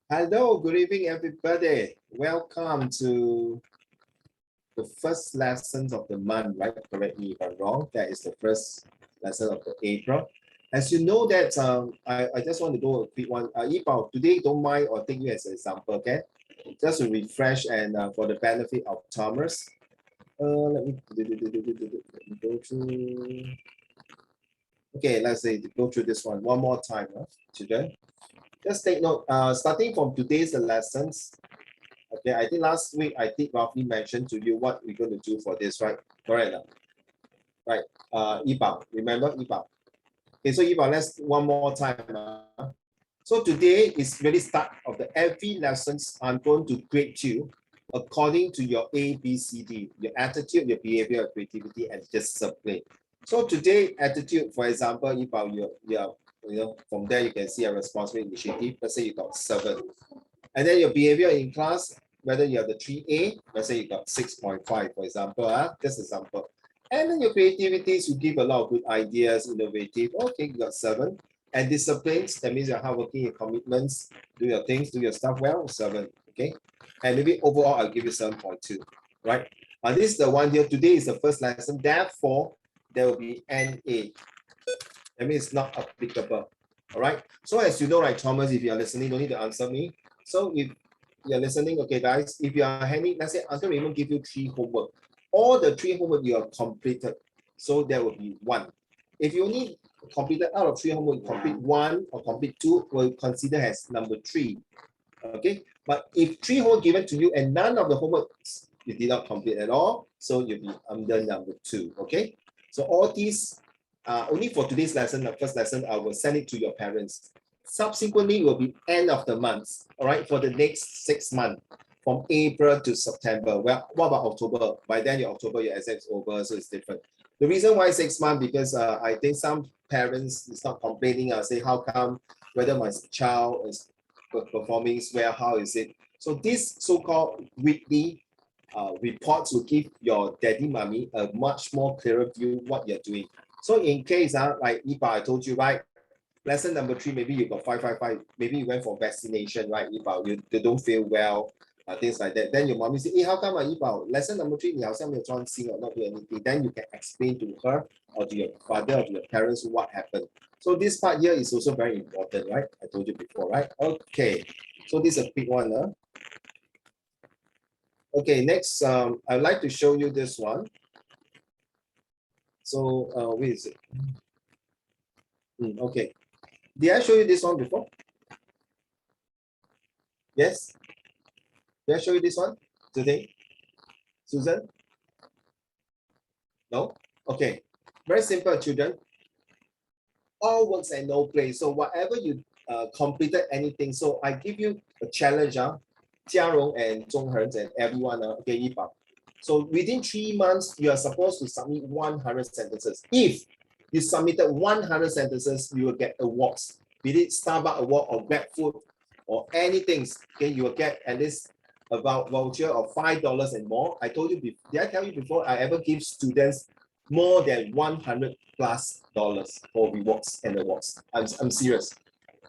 Hello, good evening, everybody. Welcome to the first lessons of the month, right? Correct me if I'm wrong. That is the first lesson of the April. As you know that, I just want to go a quick one. Yipao, today don't mind or take you as an example, okay? Just to refresh and for the benefit of Thomas. Let me go through. Okay, let's say go through this one more time, children. Just take note, starting from today's lessons. Okay, I think last week I did roughly mention to you what we're going to do for this, right? Correct. Right. Yibao, remember Yibao? Okay, so Yibao, let's one more time. So today is really start of the every lessons I'm going to grade you according to your ABCD, your attitude, your behavior, your creativity, and discipline. So today, attitude, for example, Yibao, from there you can see a responsible initiative. Let's say you got 7. And then your behavior in class, whether you have the 3A, let's say you got 6.5, for example, just example. And then your creativities, you give a lot of good ideas, innovative. Okay, you got 7. And disciplines, that means you're hardworking, your commitments, do your things, do your stuff well, 7. Okay. And maybe overall, I'll give you 7.2. Right. This is the one here. Today is the first lesson. Therefore, there will be NA. That means it's not applicable. All right. So as you know, right, Thomas, if you are listening, don't need to answer me. So if you're listening, okay, guys, if you are handing, let's say Uncle Raymond give you 3 homework. All the 3 homework you have completed. So there will be 1. If you only completed out of 3 homework, complete 1 or complete 2, will consider as number 3. Okay. But if 3 homework given to you and none of the homework you did not complete at all, so you'll be under number 2. Okay. So all these only for today's lesson, the first lesson, I will send it to your parents. Subsequently, will be end of the month, all right, for the next 6 months, from April to September. Well, what about October? By then, your October, your exam's over, so it's different. The reason why 6 months, because I think some parents is not complaining, say, how come, whether my child is performing well, how is it? So this so-called weekly reports will give your daddy, mommy a much more clearer view what you're doing. So in case, like Ipa, I told you, right? Lesson number 3, maybe you got 555. Maybe you went for vaccination, right? Ipa, you don't feel well, things like that. Then your mommy say, hey, how come Ipa? Lesson number 3, 你好像没有专心 or not do anything. Then you can explain to her or to your father or to your parents what happened. So this part here is also very important, right? I told you before, right? Okay. So this is a quick one. Okay, next, I'd like to show you this one. So, where is it? Okay. Did I show you this one before? Yes? Did I show you this one today? Susan? No? Okay. Very simple, children. All works and no play. So whatever you completed anything, so I give you a challenge, Jiarong and Zhonghen and everyone, okay, Yipao. So within 3 months, you are supposed to submit 100 sentences. If you submitted 100 sentences, you will get awards. Be it Starbucks award or GrabFood or anything, okay, you will get at least about voucher of $5 and more. I told you before, did I tell you before I ever give students more than $100+ for rewards and awards? I'm serious.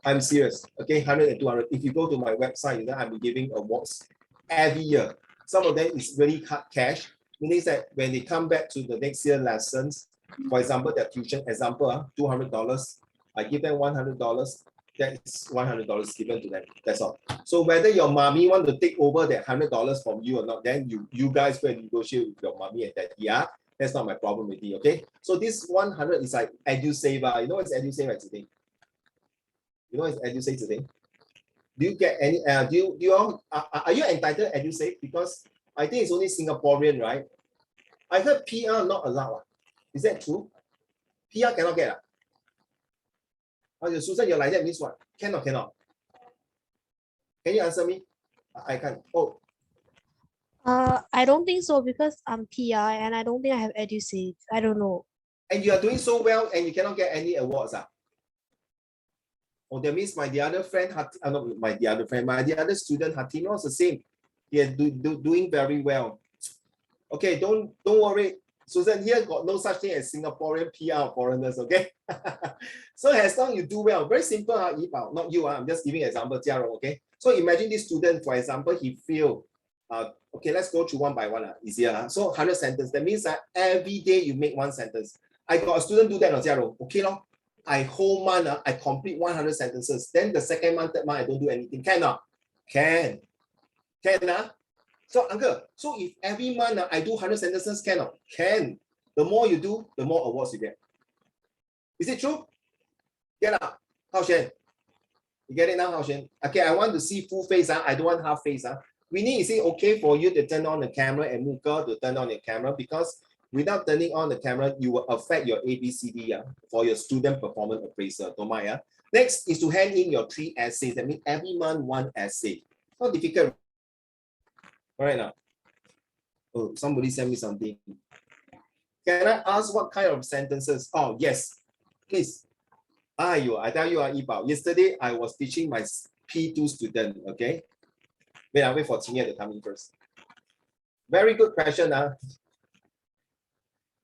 I'm serious. Okay, 100 and 200. If you go to my website, you know, I'm giving awards every year. Some of them is really hard cash, meaning that when they come back to the next year lessons, for example, their tuition example, $200, I give them $100. That is $100 given to them. That's all. So whether your mommy want to take over that $100 from you or not, then you guys go and negotiate with your mommy and daddy. Yeah, that's not my problem with you. Okay. So this 100 is like EduSave. You know what's EduSave right today? You know what EduSave today? Do you get any? Do you all are you entitled to EduSave? Because I think it's only Singaporean, right? I heard PR not allowed. Is that true? PR cannot get. Susan, you're like that means what? Can or cannot? Can you answer me? I can't. Oh. I don't think so because I'm PR and I don't think I have EduSave. I don't know. And you are doing so well and you cannot get any awards. Oh, that means the other friend, not the other friend, the other student, Hatino, is the same. They are doing very well. Okay, don't worry. Susan, here got no such thing as Singaporean PR foreigners, okay? So as long you do well, very simple, not you, I'm just giving an example, Jiarong, okay? So imagine this student, for example, he failed. Okay, let's go through one by one, easier. So 100 sentences, that means that every day you make one sentence. I got a student do that, Jiarong, okay, no? I whole month, I complete 100 sentences. Then the second month, third month, I don't do anything. Can not? Can. Can, So, uncle, so if every month I do 100 sentences, can not? Can. The more you do, the more awards you get. Is it true? Get up. Hao Shen. You get it now, Hao Shen? Okay, I want to see full face. I don't want half face. Winnie, is it okay for you to turn on the camera and Muka to turn on your camera? Because without turning on the camera, you will affect your ABCD for your student performance appraisal. Don't mind. Next is to hand in your 3 essays. That means every month 1 essay. Not difficult. All right now. Oh, somebody sent me something. Can I ask what kind of sentences? Oh, yes. Please. I tell you, Yibao. Yesterday, I was teaching my P2 student, okay? Wait for Qingye to come in first. Very good question.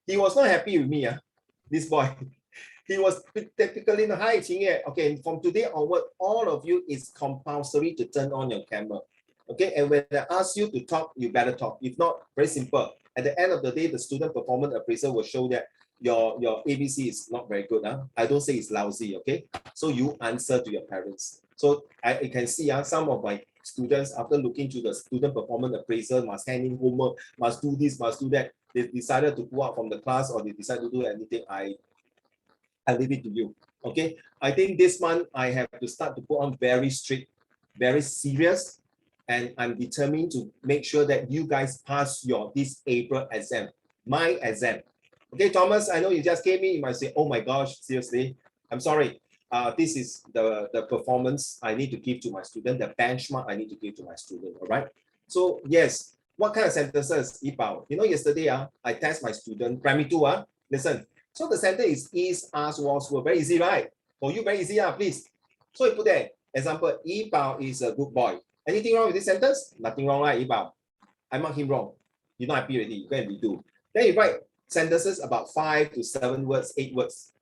He was not happy with me, this boy. He was typically, hi, Qingye. Okay, from today onward, all of you, it's compulsory to turn on your camera. Okay, and when I ask you to talk, you better talk. If not, very simple. At the end of the day, the student performance appraisal will show that your ABC is not very good. I don't say it's lousy, okay? So you answer to your parents. So I can see some of my students, after looking to the student performance appraisal, must hand in homework, must do this, must do that. They decided to pull out from the class or they decide to do anything. I leave it to you, okay? I think this month I have to start to put on very strict, very serious, and I'm determined to make sure that you guys pass this April exam, my exam. Okay, Thomas, I know you just came in, you might say, oh my gosh, seriously, I'm sorry. This is the performance I need to give to my student, the benchmark I need to give to my student, all right? So yes, what kind of sentences, Yibao? You know, yesterday, I test my student, primary 2, listen. So the sentence is, as, was, were, very easy, right? For you, very easy, please. So you put there, example, Yibao is a good boy. Anything wrong with this sentence? Nothing wrong, right, Yibao? I mark him wrong. You're not happy already, you go and redo. Then you write sentences about 5 to 7 words, 8 words.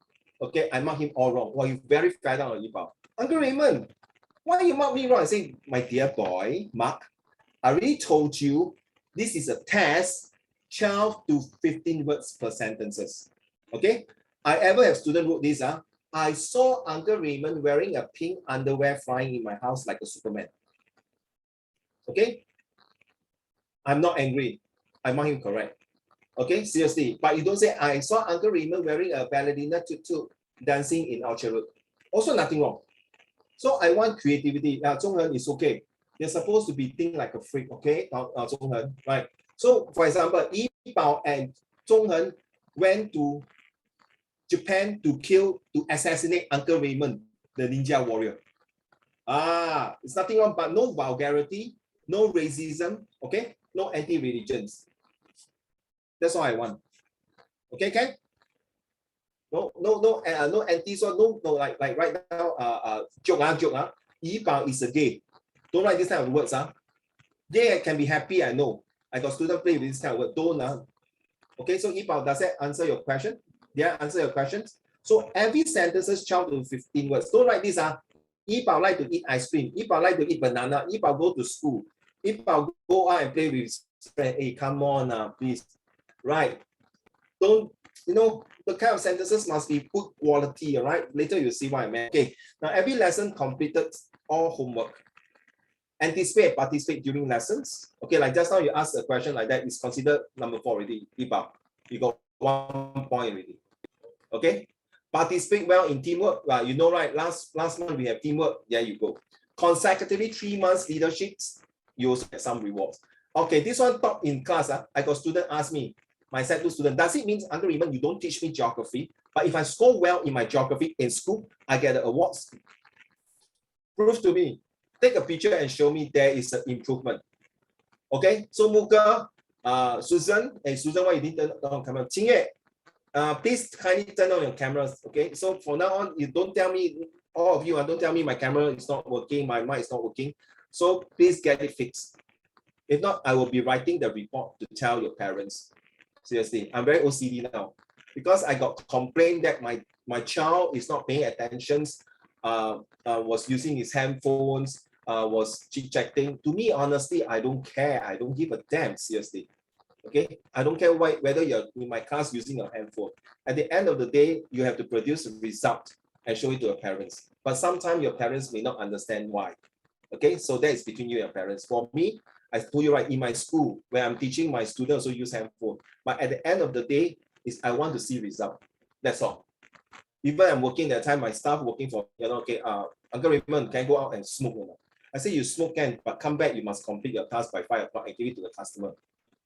Okay, I mark him all wrong. Well, you very fed up on Yibao. Uncle Raymond, why you mark me wrong? I say, my dear boy, Mark, I already told you this is a test, 12 to 15 words per sentences. Okay, I ever have student wrote this. I saw Uncle Raymond wearing a pink underwear flying in my house like a Superman. Okay, I'm not angry. I mark him correct. Okay, seriously. But you don't say, I saw Uncle Raymond wearing a ballerina tutu dancing in Orchard Road. Also nothing wrong. So I want creativity. Zhonghen is okay. You're supposed to be think like a freak, okay? Zhonghen, right? So for example, Yibao and Zhonghen went to Japan to assassinate Uncle Raymond, the ninja warrior. It's nothing wrong, but no vulgarity, no racism, okay? No anti-religions. That's all I want. Okay, Ken? No anti, so no like right now, joke. Yibao is a gay. Don't write this kind of words. Gay can be happy, I know. I got students play with this kind of word. Don't. Okay, so Yibao, does that answer your question? Yeah, answer your questions. So every sentence is 12 to 15 words. Don't write this. Yibao like to eat ice cream. Yibao like to eat banana. Yibao go to school. Yibao go out and play with his friend. Hey, come on, please. Right. Don't, the kind of sentences must be good quality, all right? Later you'll see what I meant. Okay, now every lesson completed all homework. Anticipate, participate during lessons. Okay, like just now you asked a question like that, is considered number 4 already. You got 1 point already. Okay, participate well in teamwork. You know, right? Last month we have teamwork. There you go. Consecutively 3 months leaderships, you also get some rewards. Okay, this one top in class. I got student ask me, my set 2 student, does it mean, Uncle Raymond, you don't teach me geography, but if I score well in my geography in school, I get the awards? Prove to me. Take a picture and show me there is an improvement. Okay, so Muka, Susan, why you didn't turn on camera? Qingye, please kindly turn on your cameras. Okay, so from now on, you don't tell me, all of you, don't tell me my camera is not working, my mic is not working. So please get it fixed. If not, I will be writing the report to tell your parents. Seriously, I'm very OCD now because I got complained that my child is not paying attention, was using his handphones, was chit-chatting. To me, honestly, I don't care. I don't give a damn, seriously. Okay, I don't care whether you're in my class using your handphone. At the end of the day, you have to produce a result and show it to your parents. But sometimes your parents may not understand why. Okay, so that is between you and your parents. For me, I told you right, in my school, where I'm teaching my students also use handphone. But at the end of the day, is I want to see result. That's all. Even I'm working that time, my staff working for, okay, Uncle Raymond, can I go out and smoke? I say you smoke can, but come back, you must complete your task by 5 o'clock and give it to the customer.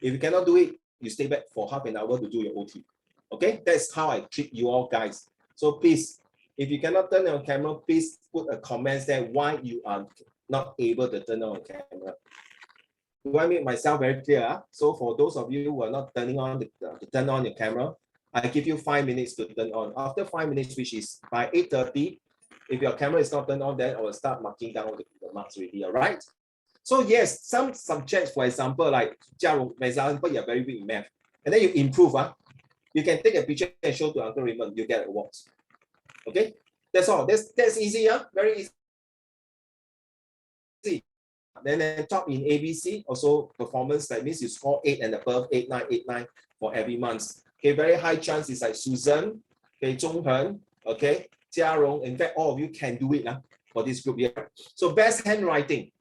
If you cannot do it, you stay back for half an hour to do your OT. Okay, that's how I treat you all guys. So please, if you cannot turn on camera, please put a comment there why you are not able to turn on camera. Do I make myself very clear? So for those of you who are not turning on to turn on your camera, I give you 5 minutes to turn on. After 5 minutes, which is by 8:30, if your camera is not turned on, then I will start marking down the marks already. All right. So yes, some subjects, for example, like for example, you're very weak in math, and then you improve. You can take a picture and show to Uncle Raymond, you get awards. Okay, that's all. That's easy, very easy. Then top in ABC, also performance, that means you score 8 and above, 8, 9, 8, 9 for every month. Okay, very high chance is like Susan, okay, Zhonghen, okay, Jia Rong. In fact, all of you can do it for this group here. So best handwriting.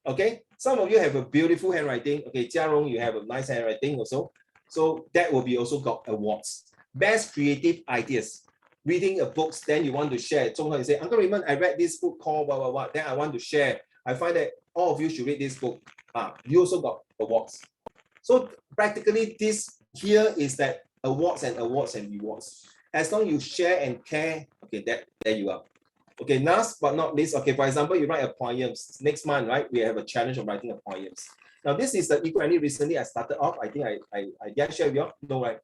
Okay, some of you have a beautiful handwriting. Okay, Jia Rong, you have a nice handwriting also. So that will be also got awards. Best creative ideas. Reading a book, then you want to share. Zhonghen, you say, Uncle Raymond, I read this book called blah, blah, blah. Then I want to share. I find that all of you should read this book. You also got awards. So practically this here is that awards and rewards. As long as you share and care, okay, there you are. Okay, last but not least, okay, for example, you write a poem. Next month, right, we have a challenge of writing a poem. Now, this is the eco-friendly. Recently, I started off. I think I did share with you all. No, right?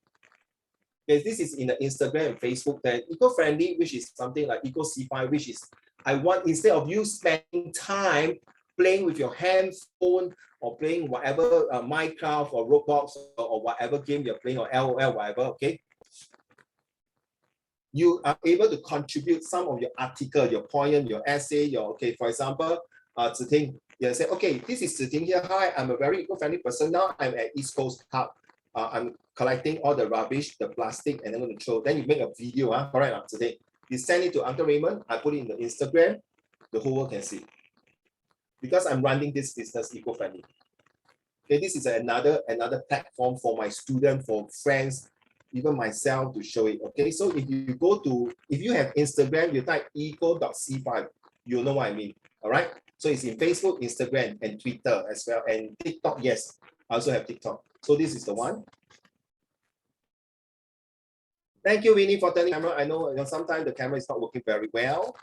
Okay, this is in the Instagram and Facebook. Then eco-friendly, which is something like eco-C5, which is I want, instead of you spending time playing with your handphone or playing whatever Minecraft or Roblox or whatever game you're playing or LOL, whatever, okay, you are able to contribute some of your article, your poem, your essay, your, okay, for example, Ziting, you say, okay, this is Ziting here. Hi, I'm a very eco-friendly person. Now I'm at East Coast Hub. I'm collecting all the rubbish, the plastic, and I'm going to throw. Then you make a video, correct, Ziting. You send it to Uncle Raymond. I put it in the Instagram. The whole world can see. Because I'm running this business eco-friendly. Okay, this is another platform for my students, for friends, even myself to show it. Okay, so if you have Instagram, you type eco.c5, you'll know what I mean. All right, so it's in Facebook, Instagram, and Twitter as well, and TikTok. Yes, I also have TikTok. So this is the one. Thank you, Winnie, for turning the camera. I know sometimes the camera is not working very well.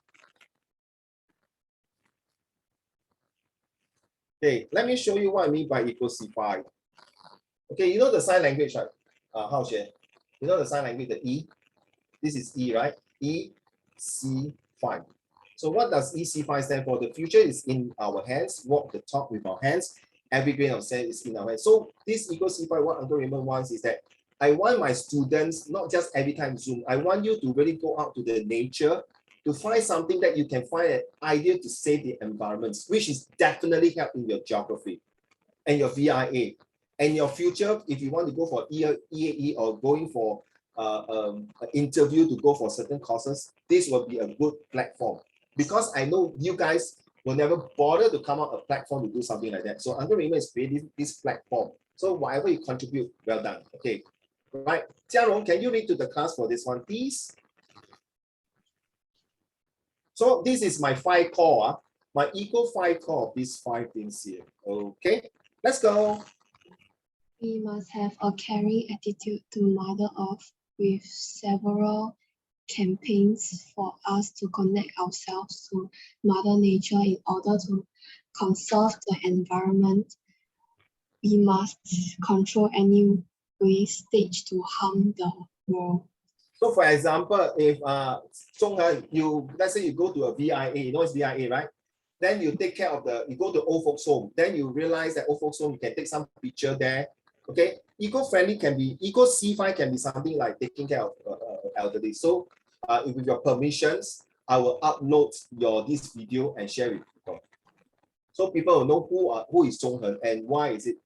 Okay, let me show you what I mean by eco-C5. Okay, you know the sign language, right? How should you know the sign language, the E? This is E, right? EC5. So what does EC5 stand for? The future is in our hands. Walk the talk with our hands. Every grain of sand is in our hands. So this eco-C5, what Uncle Raymond wants is that I want my students, not just every time Zoom, I want you to really go out to the nature to find something that you can find an idea to save the environment, which is definitely help in your geography and your VIA. And your future, if you want to go for EAE or going for an interview to go for certain courses, this will be a good platform. Because I know you guys will never bother to come up a platform to do something like that. So Uncle Raymond is creating this platform. So whatever you contribute, well done. Okay, right. Jia Rong, can you read to the class for this one, please? So this is my 5 core, my eco 5 core of these 5 things here. Okay, let's go. We must have a caring attitude to Mother Earth with several campaigns for us to connect ourselves to Mother Nature in order to conserve the environment. We must control any wastage to harm the world. So for example, if Zhonghen, let's say you go to a VIA, you know it's VIA, right? Then you take care of you go to old folks home. Then you realize that old folks home, you can take some picture there. Okay, Eco-friendly can be, eco-C5 can be something like taking care of elderly. So with your permissions, I will upload this video and share with people. So people will know who is Zhonghen and why is it,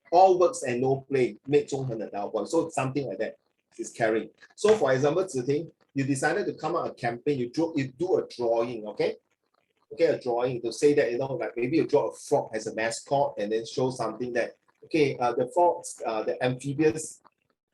all works and no play make Zhonghen a dull boy. So something like that is carrying. So for example, Ziting, you decided to come out a campaign, you do a drawing, okay? Okay, a drawing to say that, like maybe you draw a frog as a mascot and then show something that, okay, the frogs, the amphibians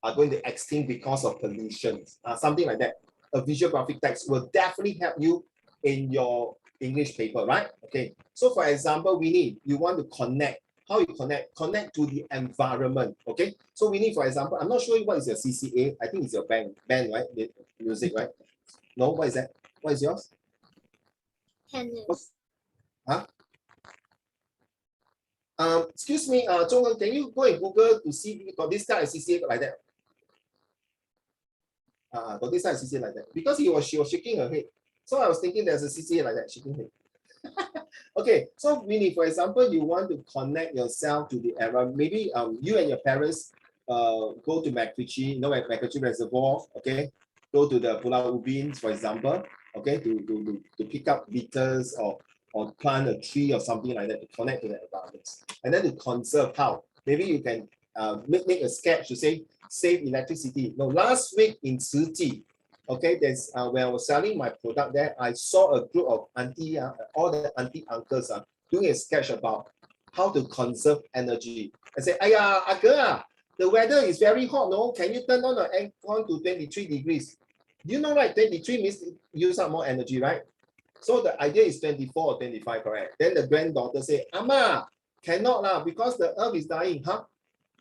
are going to extinct because of pollution, something like that. A visual graphic text will definitely help you in your English paper, right? Okay, so for example, you want to connect. How you connect to the environment, okay? So for example, I'm not sure what is your CCA. I think it's your band, right? The music, right? No, what is that? What is yours? Tennis. Huh? Excuse me, Zhonghen, can you go and Google to see got this kind of CCA like that? Got this kind of CCA like that. Because she was shaking her head. So I was thinking there's a CCA like that, shaking head. Okay, so meaning, for example, you want to connect yourself to the era. Maybe you and your parents go to MacRitchie, MacRitchie Reservoir, okay? Go to the Pulau Ubin, for example, okay, to pick up litters or plant a tree or something like that to connect to the environment. And then to conserve how? Maybe you can make a sketch to say save electricity. No, last week in Tzu okay, there's when I was selling my product there, I saw a group of auntie, all the auntie uncles doing a sketch about how to conserve energy. I said, "Aya, uncle, the weather is very hot. No, can you turn on the aircon to 23 degrees? Do you know, right? 23 means use up more energy, right? So the idea is 24 or 25, correct? Then the granddaughter say, Ama, cannot lah, because the earth is dying. Huh?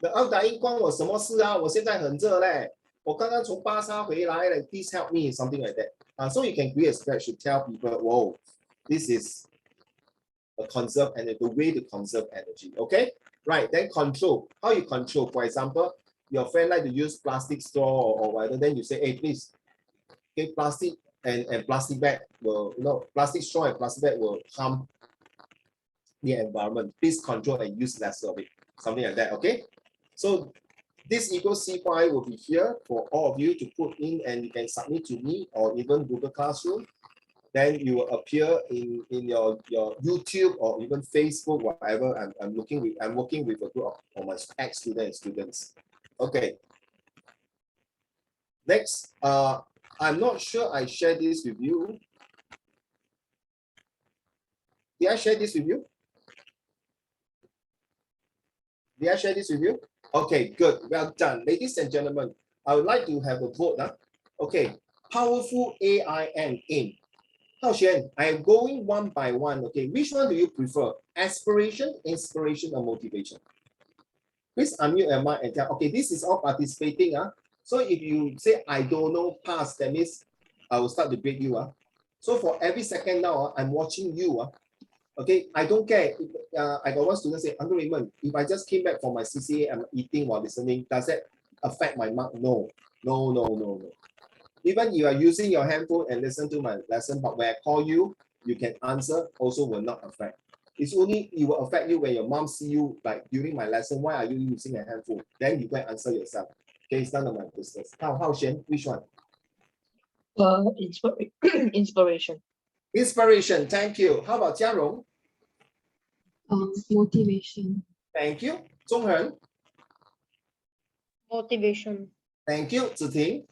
The earth dying 关我什么事啊？我现在很热嘞。我刚刚从巴沙回来了 please help me, something like that. So you can create a sketch to tell people, whoa, this is a conserve energy, the way to conserve energy, okay? Right, then control. How you control? For example, your friend like to use plastic straw or whatever, then you say, hey, please, okay, plastic and plastic bag will, plastic straw and plastic bag will harm the environment. Please control and use less of it, something like that, okay? So this Eco C5 will be here for all of you to put in, and you can submit to me or even Google Classroom. Then you will appear in your YouTube or even Facebook, whatever. I'm working with a group of my ex-students. Okay. Next, I'm not sure I shared this with you. Did I share this with you? Did I share this with you? Okay, good. Well done. Ladies and gentlemen, I would like to have a vote. Okay, powerful AIM. Hao Xuan, I am going one by one. Okay, which one do you prefer? Aspiration, inspiration, or motivation? Please unmute your mic and tell. Okay, this is all participating. So if you say, I don't know, pass, that means I will start to grade you. So for every second now, I'm watching you. Okay, I don't care. I got one student say, Uncle Raymond, if I just came back from my CCA, I'm eating while listening, does that affect my mark? No. Even you are using your handphone and listen to my lesson, but when I call you, you can answer, also will not affect. It's only, it will affect you when your mom see you, like during my lesson, why are you using a handphone? Then you can answer yourself. Okay, it's none of my business. Hao Xuan, which one? Inspiration. Inspiration, thank you. How about Jia Rong? Motivation. Thank you. Zhonghen? Motivation. Thank you. Ziting?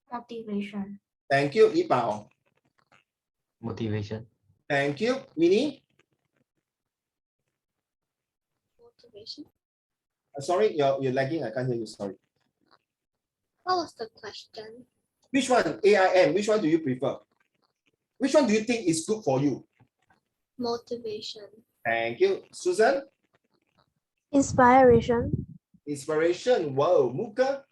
Motivation. Thank you. Yibao? Motivation. Thank you. Winnie? Motivation. Sorry, you're lagging. I can't hear you. Sorry. What was the question? Which one? AIM. Which one do you prefer? Which one do you think is good for you? Motivation. Thank you. Susan? Inspiration. Inspiration. Whoa. Muka?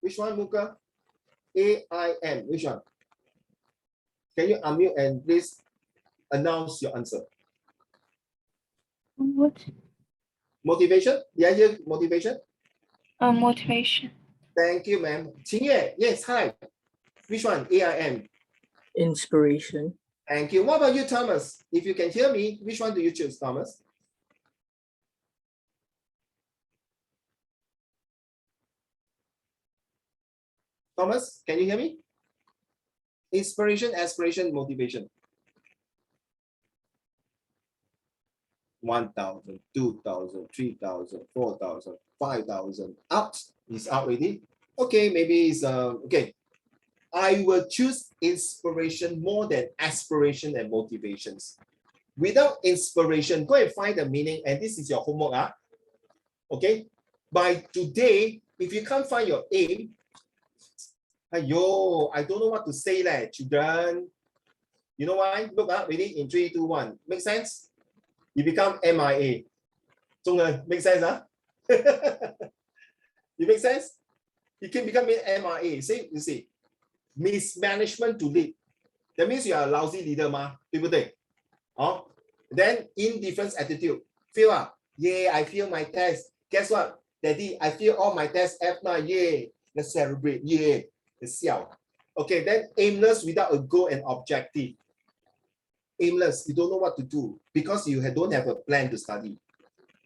Which one, Muka? AIM. Which one? Can you unmute and please announce your answer? What? Motivation? Did I hear motivation? Motivation. Thank you, ma'am. Qingye, yes, hi. Which one? AIM. Inspiration. Thank you. What about you, Thomas? If you can hear me, which one do you choose, Thomas? Thomas, can you hear me? Inspiration, aspiration, motivation. 1,000, 2,000, 3,000, 4,000, 5,000. Out. Is out already. Okay, maybe it's okay. I will choose inspiration more than aspiration and motivations. Without inspiration, go and find the meaning, and this is your homework. Okay, by today, if you can't find your aim, ayo, I don't know what to say, children. You know why? Look up, ready? In 3, 2, 1. Make sense? You become MIA. Make sense, huh? You make sense? You can become MIA. See, you see. Mismanagement to lead. That means you are a lousy leader, people think. Oh, then indifference attitude. Fail. Yeah, I fail my test. Guess what? Daddy, I fail all my tests F9. Yeah, let's celebrate. Yeah, let's see. Okay, then aimless without a goal and objective. Aimless, you don't know what to do because you don't have a plan to study.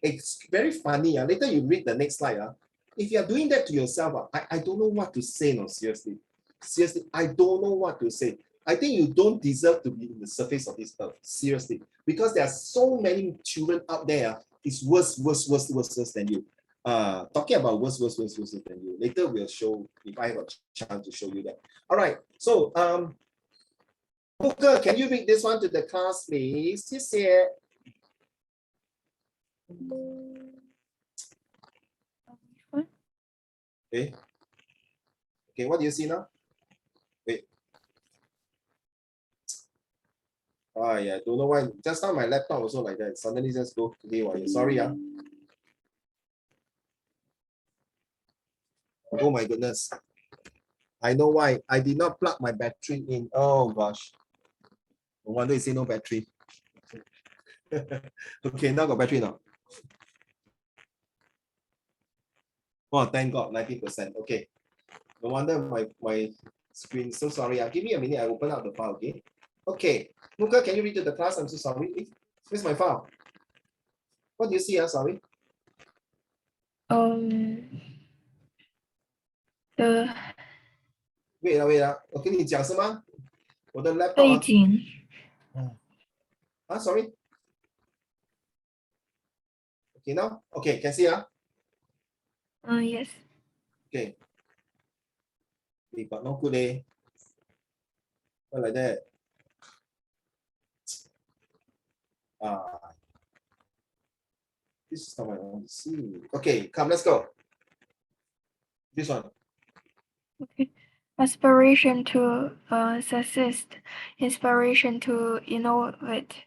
It's very funny. Later you read the next slide. If you are doing that to yourself, I don't know what to say. No, seriously. Seriously, I don't know what to say. I think you don't deserve to be in the surface of this earth. Seriously. Because there are so many children out there. It's worse than you. Talking about worse than you. Later we'll show, if I have a chance to show you that. All right. So, Booker, can you read this one to the class, please? 谢谢. Okay. Okay, what do you see now? Wait. Yeah, don't know why. Just now my laptop also like that. Suddenly just go haywire. Sorry. Oh my goodness. I know why. I did not plug my battery in. Oh gosh. No wonder you say no battery. Okay, now got battery now. Oh, thank God, 90%. Okay. No wonder my screen. So sorry. Give me a minute. I open up the file. Okay. Okay. Luca, can you read to the class? I'm so sorry. Where's my file? What do you see? Sorry. The Wait.我跟你讲是吗？我的 laptop 背景 sorry. Okay, now? Okay, can see yes. Okay. But not good eh. Why like that? This is not what I want to see. Okay, come, let's go. This one. Okay. Aspiration to success, inspiration to innovate,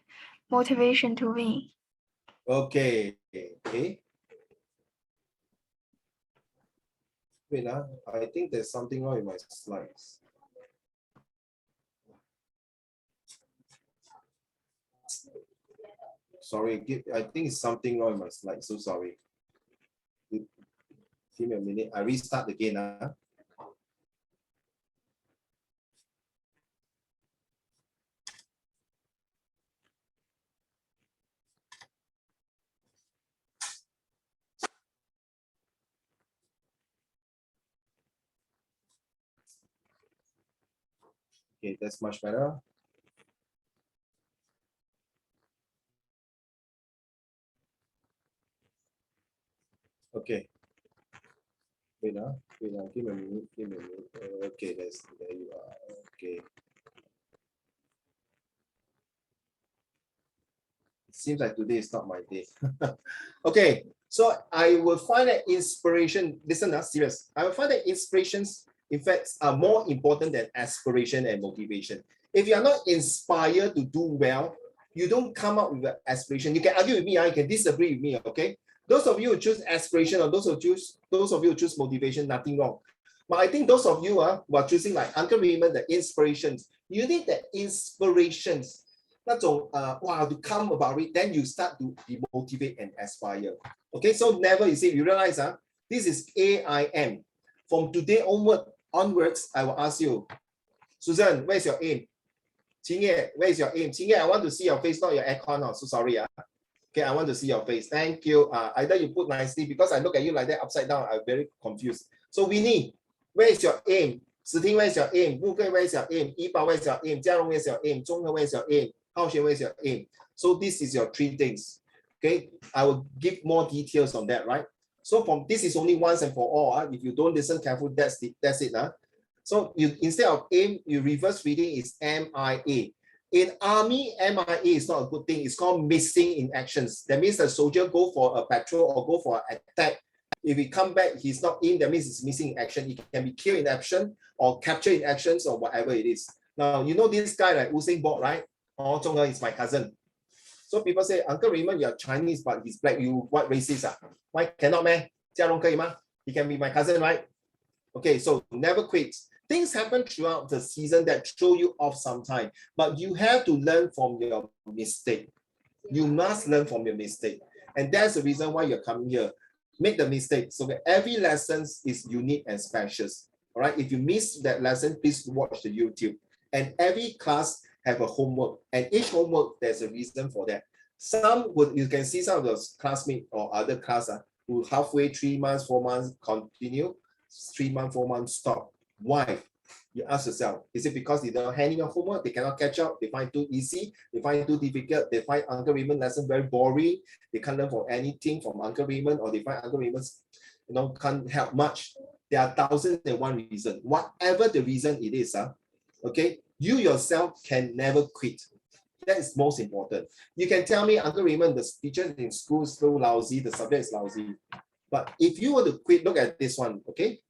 motivation to win. Okay. Okay. Wait, I think there's something wrong with my slides. Sorry, I think it's something wrong with my slide. So sorry. Give me a minute. I restart again. Okay, that's much better. Okay. Wait, give me a minute. Okay, there you are. Okay. It seems like today is not my day. Okay, so I will find that inspiration. Listen, serious. I will find that inspirations, in fact, are more important than aspiration and motivation. If you are not inspired to do well, you don't come up with an aspiration. You can argue with me, you can disagree with me, okay? Those of you who choose aspiration or those of you who choose motivation, nothing wrong. But I think those of you who are choosing like Uncle Raymond, the inspirations, you need the inspirations. 那种 to come about it, then you start to demotivate and aspire. Okay, so never you see, you realize this is AIM. From today onwards, I will ask you, Susan, where's your aim? Qingye, where is your aim? Qingye, I want to see your face, not your aircon. So sorry. Okay, I want to see your face. Thank you. Either you put nicely, because I look at you like that upside down, I'm very confused. So Winnie, where is your aim? Siting, where is your aim? Buke, where is your aim? Yiba, where is your aim? Jiarong, where is your aim? Zhonghe, where is your aim? Haoxuan, where is your aim? So this is your 3 things. Okay, I will give more details on that, right? So from this is only once and for all. If you don't listen carefully, that's it. So you instead of aim, you reverse reading is MIA. In army, MIA is not a good thing. It's called missing in actions. That means the soldier go for a patrol or go for an attack. If he come back, he's not in, that means he's missing in action. He can be killed in action or captured in actions or whatever it is. Now, you know this guy like Usain Bolt, right? Oh, Zhonghe is my cousin. So people say, Uncle Raymond, you're Chinese, but he's black. You what racist? Why cannot, man? Jiarong 可以吗? He can be my cousin, right? Okay, so never quit. Things happen throughout the season that throw you off sometime, but you have to learn from your mistake. You must learn from your mistake. And that's the reason why you're coming here. Make the mistake. So that every lesson is unique and special. All right, if you miss that lesson, please watch the YouTube. And every class have a homework, and each homework, there's a reason for that. Some would, you can see some of those classmates or other class who halfway 3 months, 4 months continue, 3 months, 4 months stop. Why? You ask yourself, is it because they don't hand in your homework, they cannot catch up, they find it too easy, they find it too difficult, they find Uncle Raymond lesson very boring, they can't learn from anything from Uncle Raymond, or they find Uncle Raymond's, can't help much. There are 1001 reasons. Whatever the reason it is, okay, you yourself can never quit. That is most important. You can tell me, Uncle Raymond, the teachers in school is so lousy, the subject is lousy. But if you were to quit, look at this one, okay?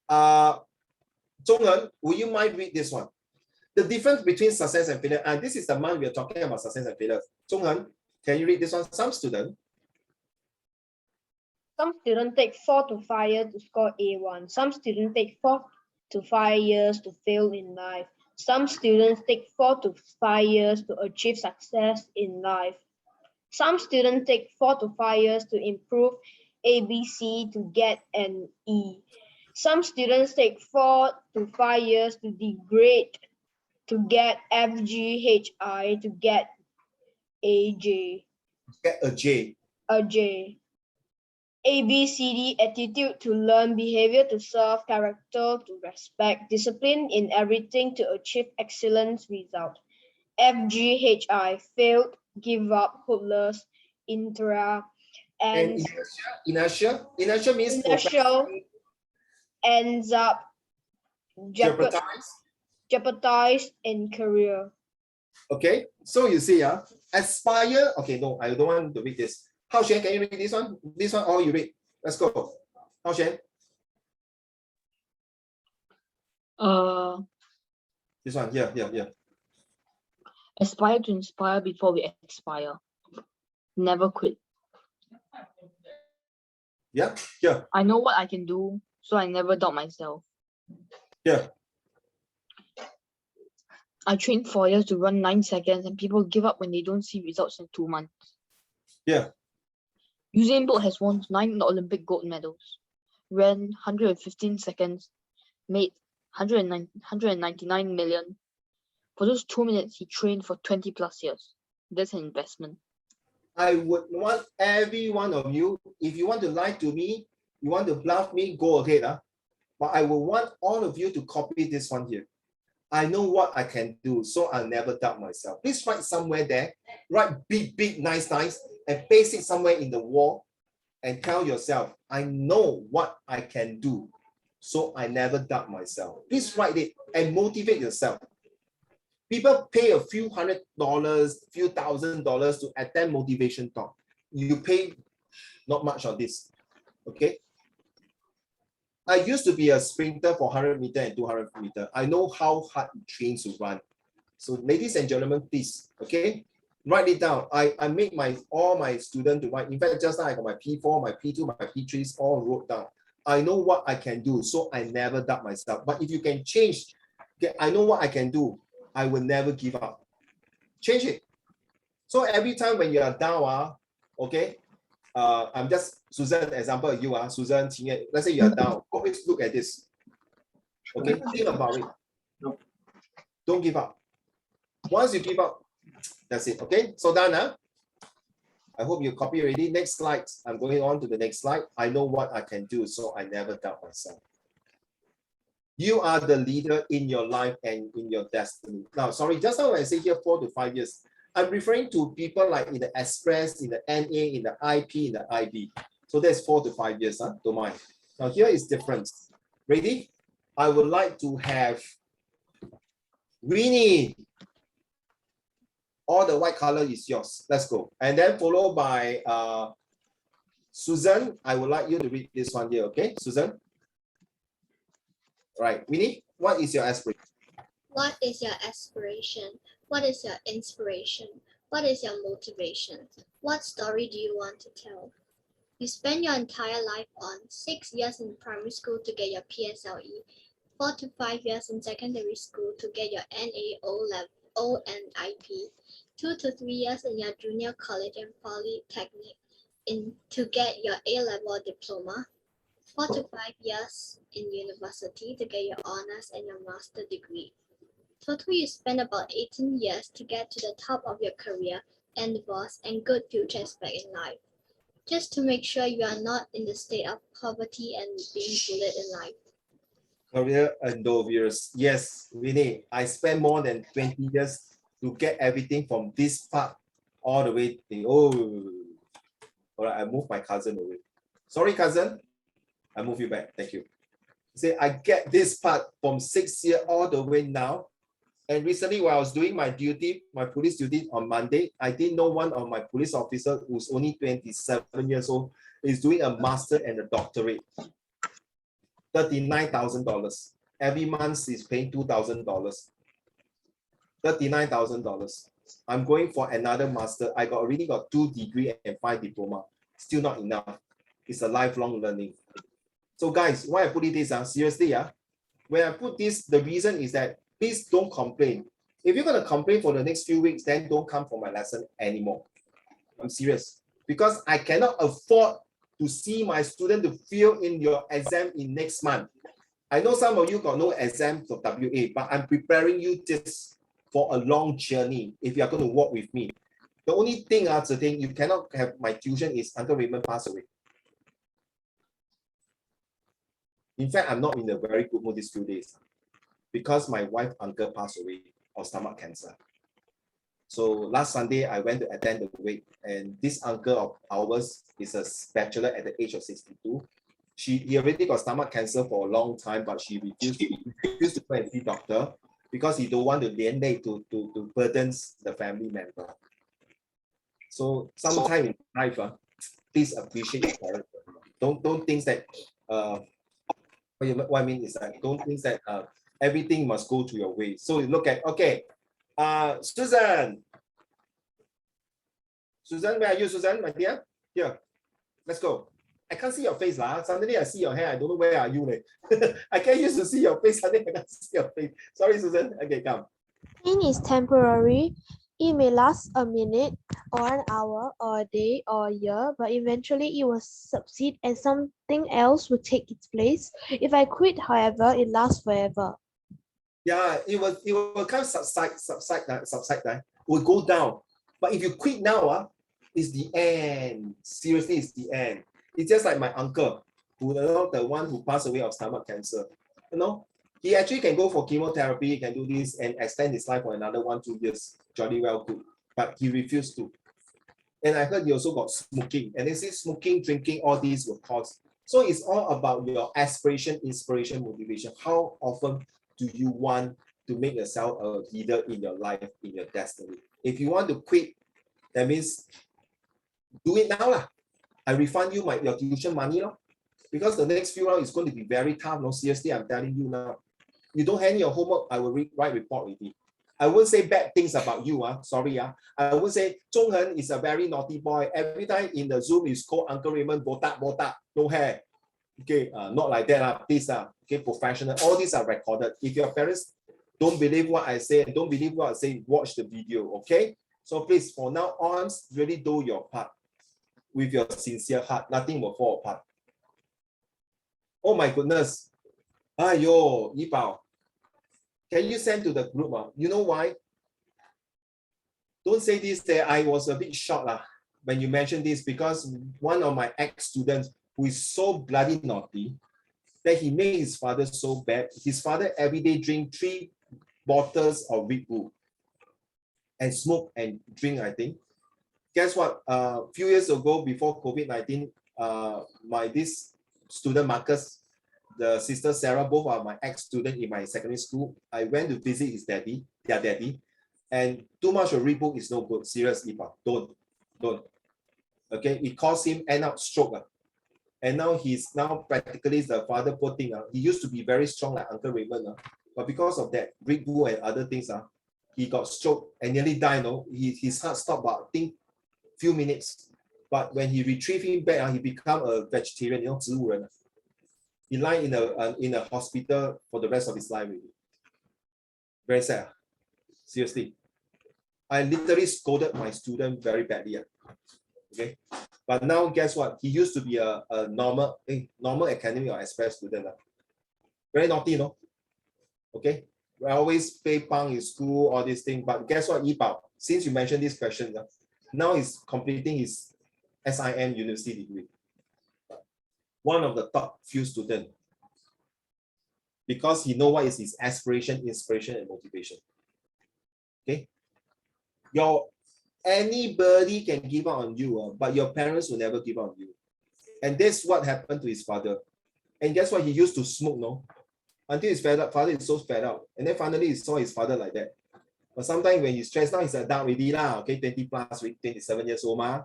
Zhonghen, will you mind read this one? The difference between success and failure. And this is the month we are talking about success and failure. Zhonghen, can you read this one? Some students take 4 to 5 years to score A1. Some students take 4 to 5 years to fail in life. Some students take 4 to 5 years to achieve success in life. Some students take 4 to 5 years to improve ABC to get an E. Some students take 4 to 5 years to degrade to get FGHI to get AJ. get a J. A J. ABCD attitude to learn, behavior to serve, character to respect, discipline in everything to achieve excellent result. FGHI failed, give up, hopeless, intra, And inertia means inertia ends up jeopardized in career. Okay, so you see, aspire. Okay, no, I don't want to read this. Haoxuan, can you read this one? This one, all you read. Let's go. Haoxuan. This one, here. Aspire to inspire before we expire. Never quit. Yeah, here. I know what I can do, so I never doubt myself. Yeah. I trained 4 years to run 9 seconds, and people give up when they don't see results in 2 months. Yeah. Usain Bolt has won 9 Olympic gold medals, ran 115 seconds, made 199 million. For those 2 minutes, he trained for 20 plus years. That's an investment. I would want every one of you, if you want to lie to me, you want to bluff me, go ahead. But I will want all of you to copy this one here. I know what I can do, so I'll never doubt myself. Please write somewhere there, write big, nice, and paste it somewhere in the wall and tell yourself, I know what I can do, so I never doubt myself. Please write it and motivate yourself. People pay a few $100, few $1,000 to attend motivation talk. You pay not much on this, okay? I used to be a sprinter for 100 meter and 200 meter. I know how hard it trains to run. So ladies and gentlemen, please, okay? Write it down. I make all my students to write. In fact, just now I got my P4, my P2, my P3s all wrote down. I know what I can do, so I never doubt myself. But if you can change, okay, I know what I can do, I will never give up. Change it. So every time when you are down, okay, I'm just Susan, example, you are Susan, let's say you are down, always look at this. Okay, think about it. Don't give up. Once you give up, that's it. Okay, so done, huh? I hope you copy already. Next slide. I'm going on to the next slide. I know what I can do, so I never doubt myself. You are the leader in your life and in your destiny. Now, sorry, just now when I say here 4 to 5 years, I'm referring to people like in the Express, in the NA, in the IP, in the IB. So that's 4 to 5 years, huh? Don't mind. Now here is difference. Ready? I would like to have Winnie. All the white color is yours. Let's go. And then followed by Susan. I would like you to read this one here, okay? Susan? Right. Winnie, what is your aspiration? What is your aspiration? What is your inspiration? What is your motivation? What story do you want to tell? You spend your entire life on 6 years in primary school to get your PSLE, 4 to 5 years in secondary school to get your NA, O and IP, 2 to 3 years in your junior college and polytechnic to get your A-level diploma, 4 to 5 years in university to get your honors and your master degree. Total, you spend about 18 years to get to the top of your career and divorce and good future aspect in life. Just to make sure you are not in the state of poverty and being bullied in life. Career endeavors. Yes, Winnie, I spent more than 20 years to get everything from this part all the way to, oh, all right, I moved my cousin away. Sorry, cousin. I move you back. Thank you. Say, I get this part from 6 years all the way now. And recently, while I was doing my duty, my police duty on Monday, I didn't know one of my police officers who's only 27 years old is doing a master and a doctorate. $39,000. Every month he's paying $2,000. $39,000. I'm going for another master. I already got 2 degrees and 5 diploma. Still not enough. It's a lifelong learning. So guys, why I put it this, seriously, when I put this, the reason is that please don't complain. If you're going to complain for the next few weeks, then don't come for my lesson anymore. I'm serious. Because I cannot afford to see my student to fail in your exam in next month. I know some of you got no exam for WA, but I'm preparing you just for a long journey if you're going to walk with me. The only thing, the thing you cannot have my tuition is Uncle Raymond passed away. In fact, I'm not in a very good mood these few days because my wife, uncle passed away of stomach cancer. So last Sunday, I went to attend the wake, and this uncle of ours is a bachelor at the age of 62. He already got stomach cancer for a long time, but she refused to go and see doctor because he don't want to to burden the family member. So sometime in life, please appreciate your parents. Don't think that what I mean is that don't think that everything must go to your way. So you look at, okay, Susan, where are you, Susan, my dear? Here, let's go. I can't see your face, lah. Suddenly I see your hair. I don't know where are you. I can't used to see your face. Suddenly I can't see your face. Sorry, Susan. Okay, come. Pain is temporary. It may last a minute or an hour or a day or a year, but eventually it will subside and something else will take its place. If I quit, however, it lasts forever. Yeah, it will kind of subside, will go down. But if you quit now, it's the end. Seriously, it's the end. It's just like my uncle, who the one who passed away of stomach cancer. He actually can go for chemotherapy, he can do this and extend his life for another 1-2 years. Jolly well good. But he refused to. And I heard he also got smoking. And they say smoking, drinking, all these will cause. So it's all about your aspiration, inspiration, motivation. How often do you want to make yourself a leader in your life, in your destiny? If you want to quit, that means do it now. I refund you your tuition money. Because the next few rounds is going to be very tough. No, seriously, I'm telling you now. You don't hand your homework, I will write report with you. I won't say bad things about you. Sorry. I would say Zhonghen is a very naughty boy. Every time in the Zoom, is called Uncle Raymond, botak, no hair. Okay, not like that. Please, okay, professional. All these are recorded. If your parents don't believe what I say and don't believe what I say, watch the video. Okay. So please, for now on, really do your part with your sincere heart. Nothing will fall apart. Oh my goodness. Ayo, Yipao. Can you send to the group? You know why? Don't say this that I was a bit shocked when you mentioned this, because one of my ex-students who is so bloody naughty that he made his father so bad. His father every day drink 3 bottles of Red Bull and smoke and drink, I think. Guess what? A few years ago, before COVID-19, this student Marcus, the sister Sarah, both are my ex-student in my secondary school. I went to visit his daddy, their daddy, and too much of Red Bull is no good. Seriously, don't. Okay, it caused him end up stroke. And now he's practically the father poor thing. He used to be very strong like Uncle Raymond. But because of that, Red Bull and other things, he got stroke and nearly died. His heart stopped about, I think, few minutes. But when he retrieved him back, he became a vegetarian, 植物人. He lied in a hospital for the rest of his life. Really. Very sad. Seriously. I literally scolded my student very badly. Okay. But now guess what? He used to be a normal academic or express student. Very naughty, Okay. We always play pong in school, all these things. But guess what, Yipao? Since you mentioned this question, now he's completing his SIM university degree. One of the top few students. Because he knows what is his aspiration, inspiration, and motivation. Okay. Anybody can give up on you, but your parents will never give up on you. And that's what happened to his father. And guess what? He used to smoke, until his father is so fed up. And then finally he saw his father like that. But sometimes when he's stressed out, he's adult already, okay, 20 plus, 27 years old, okay,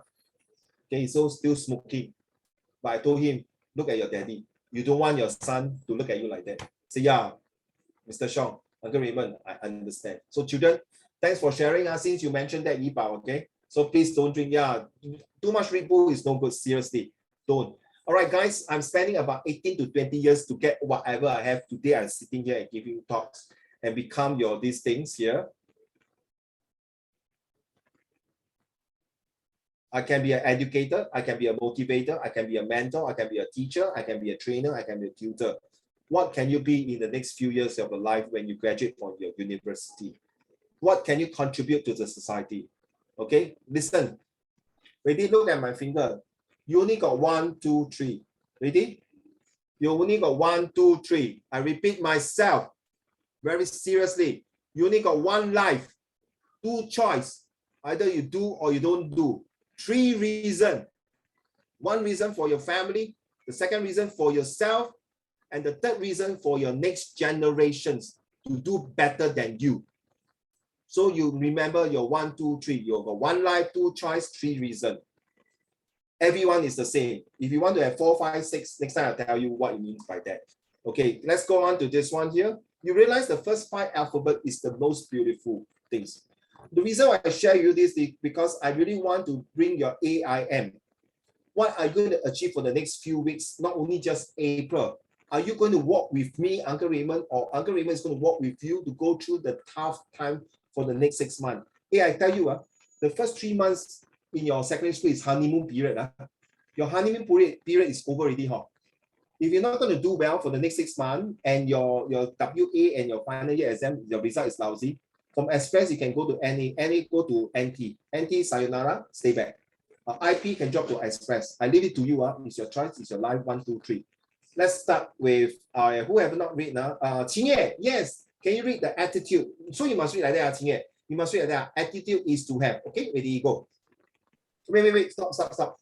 he's still smoking. But I told him, look at your daddy. You don't want your son to look at you like that. Say, yeah, Mr. Sean, Uncle Raymond, I understand. So children, thanks for sharing. Since you mentioned that, Yipao, okay? So please don't drink. Yeah, too much Red Bull is no good. Seriously, don't. All right, guys, I'm spending about 18 to 20 years to get whatever I have. Today, I'm sitting here and giving talks and become these things here. I can be an educator. I can be a motivator. I can be a mentor. I can be a teacher. I can be a trainer. I can be a tutor. What can you be in the next few years of your life when you graduate from your university? What can you contribute to the society? Okay, listen. Ready? Look at my finger. You only got 1, 2, 3. Ready? You only got 1, 2, 3. I repeat myself very seriously. You only got 1 life, 2 choice. Either you do or you don't do. 3 reasons. 1 reason for your family, the second reason for yourself, and the third reason for your next generations to do better than you. So you remember your 1, 2, 3. You got 1 life, 2 choice, 3 reasons. Everyone is the same. If you want to have 4, 5, 6, next time I'll tell you what it means by that. Okay, let's go on to this one here. You realize the first 5 alphabet is the most beautiful things. The reason why I share you this is because I really want to bring your AIM. What are you going to achieve for the next few weeks? Not only just April. Are you going to walk with me, Uncle Raymond, or Uncle Raymond is going to walk with you to go through the tough time for the next 6 months? Hey, I tell you, the first 3 months in your secondary school is honeymoon period. Your honeymoon period is over already. If you're not going to do well for the next 6 months and your WA and your final year exam, your result is lousy, from Express you can go to NA go to NT. NT, sayonara, stay back. IP can drop to Express. I leave it to you. It's your choice, it's your life, 1, 2, 3. Let's start with who have not read now. Qingye, yes. Can you read the attitude? So you must read like that, Qingye. You must read like that. Attitude is to have. Okay, ready, go. Wait. Stop.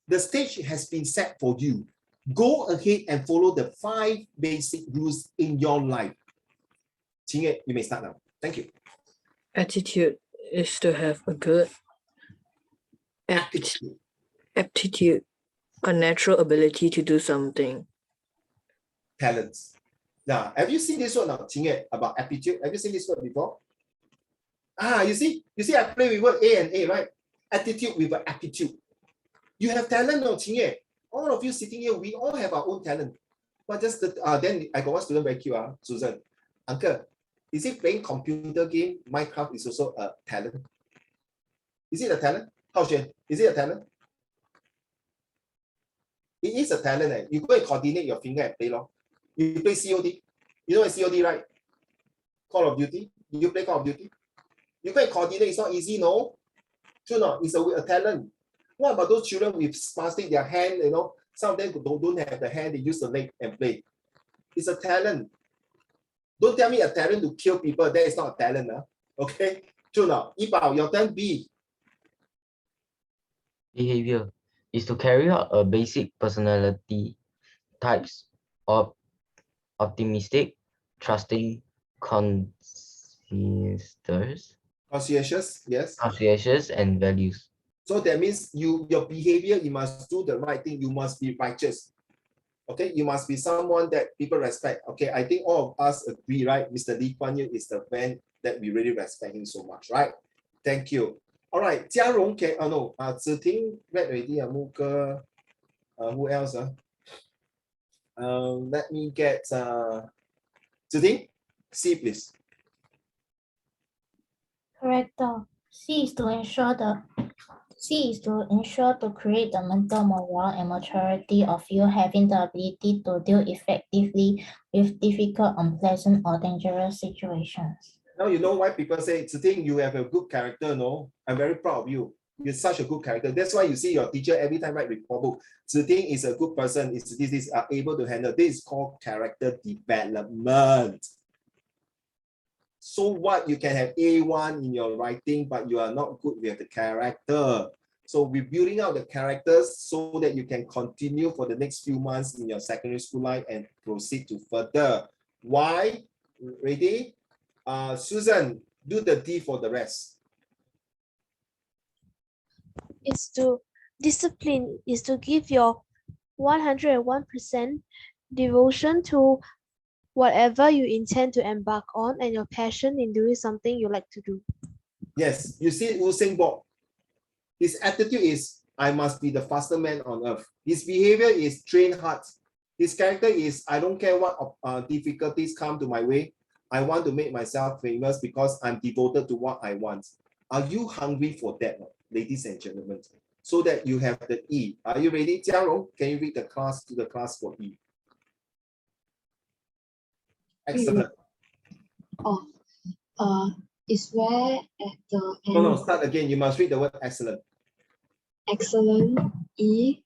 The stage has been set for you. Go ahead and follow the 5 basic rules in your life. Qingye, you may start now. Thank you. Attitude is to have a good aptitude, a natural ability to do something. Talents. Now, have you seen this word now, Qingye, about aptitude? Have you seen this word before? You see, I play with word A and A, right? Attitude with an aptitude. You have talent, no, Qingye. All of you sitting here, we all have our own talent. But just then I got one student very cute, Susan. Uncle, is it playing computer game? Minecraft is also a talent. Is it a talent? Hao Xuan, is it a talent? It is a talent. You go and coordinate your finger and play. You play COD. You know it's COD, right? Call of Duty. You play Call of Duty? You can coordinate, it's not easy, no? True or not? It's a talent. What about those children with spastic, their hand, you know, some of them don't have the hand, they use the leg and play. It's a talent. Don't tell me a talent to kill people, that is not a talent. Okay? True or not? Yibao, your turn B. Behavior is to carry out a basic personality types of optimistic, trusting, Conscientious, yes. conscientious, and values. So that means your behavior, you must do the right thing, you must be righteous. Okay, you must be someone that people respect. Okay, I think all of us agree, right? Mr. Lee Kuan Yew is the man that we really respect him so much, right? Thank you. All right, Jia Rong can, no, Zhi Ting read already, Muke, who else? Let me get Zhi Ting, C please. Character. C is to ensure to create the mental morale and maturity of you having the ability to deal effectively with difficult, unpleasant, or dangerous situations. Now you know why people say, Zhi Ting, you have a good character, no? I'm very proud of you. You're such a good character. That's why you see your teacher every time write report book. Zhi Ting is a good person, is are able to handle. This is called character development. So what, you can have A1 in your writing, but you are not good with the character. So we're building out the characters so that you can continue for the next few months in your secondary school life and proceed to further. Why? Ready? Susan, do the D for the rest. Is to discipline, is to give your 101% devotion to whatever you intend to embark on and your passion in doing something you like to do. Yes, you see Usain Bolt. His attitude is, I must be the fastest man on earth. His behavior is train hard. His character is, I don't care what difficulties come to my way. I want to make myself famous because I'm devoted to what I want. Are you hungry for that, ladies and gentlemen? So that you have the E. Are you ready, Jia Rong? Can you read the class to the class for E? Excellent. Is where at the end. No, start again. You must read the word excellent. Excellent. E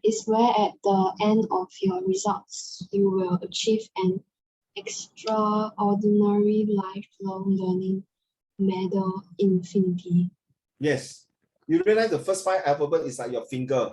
is where at the end of your results you will achieve an extraordinary lifelong learning medal infinity. Yes. You realize the first 5 alphabet is like your finger.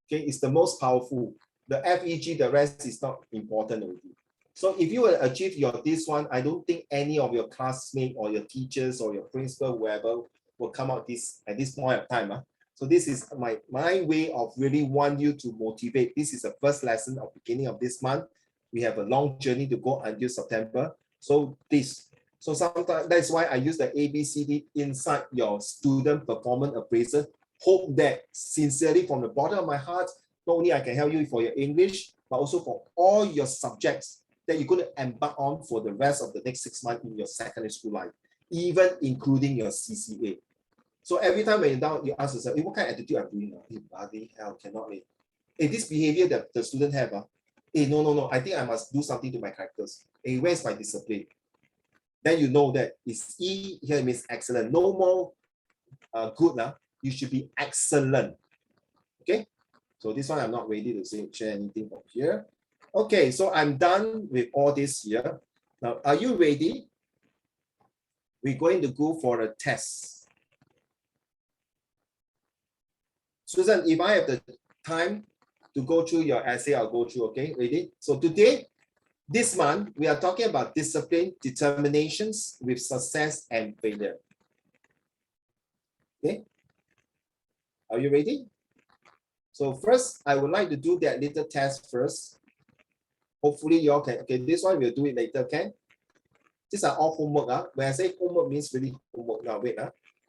Okay, it's the most powerful. The F, E, G, the rest is not important already. So if you will achieve this one, I don't think any of your classmates or your teachers or your principal, whoever, will come out at this point of time. So this is my way of really want you to motivate. This is the first lesson of beginning of this month. We have a long journey to go until September. So sometimes that's why I use the ABCD inside your student performance appraisal. Hope that sincerely from the bottom of my heart, not only I can help you for your English, but also for all your subjects that you're going to embark on for the rest of the next 6 months in your secondary school life, even including your CCA. So every time when you're down, you ask yourself, hey, what kind of attitude I'm doing? Hey, bloody hell, cannot. Hey, this behavior that the student have, hey, no, I think I must do something to my characters. Hey, where's my discipline? Then you know that it's E here means excellent. No more good now. You should be excellent. Okay. So this one I'm not ready to share anything from here. Okay, so I'm done with all this here. Now, are you ready? We're going to go for a test. Susan, if I have the time to go through your essay, I'll go through, okay? Ready? So today, this month, we are talking about discipline, determinations with success and failure. Okay? Are you ready? So first, I would like to do that little test first. Hopefully you all can, okay, this one we'll do it later, okay? These are all homework. When I say homework means really homework. Now, wait,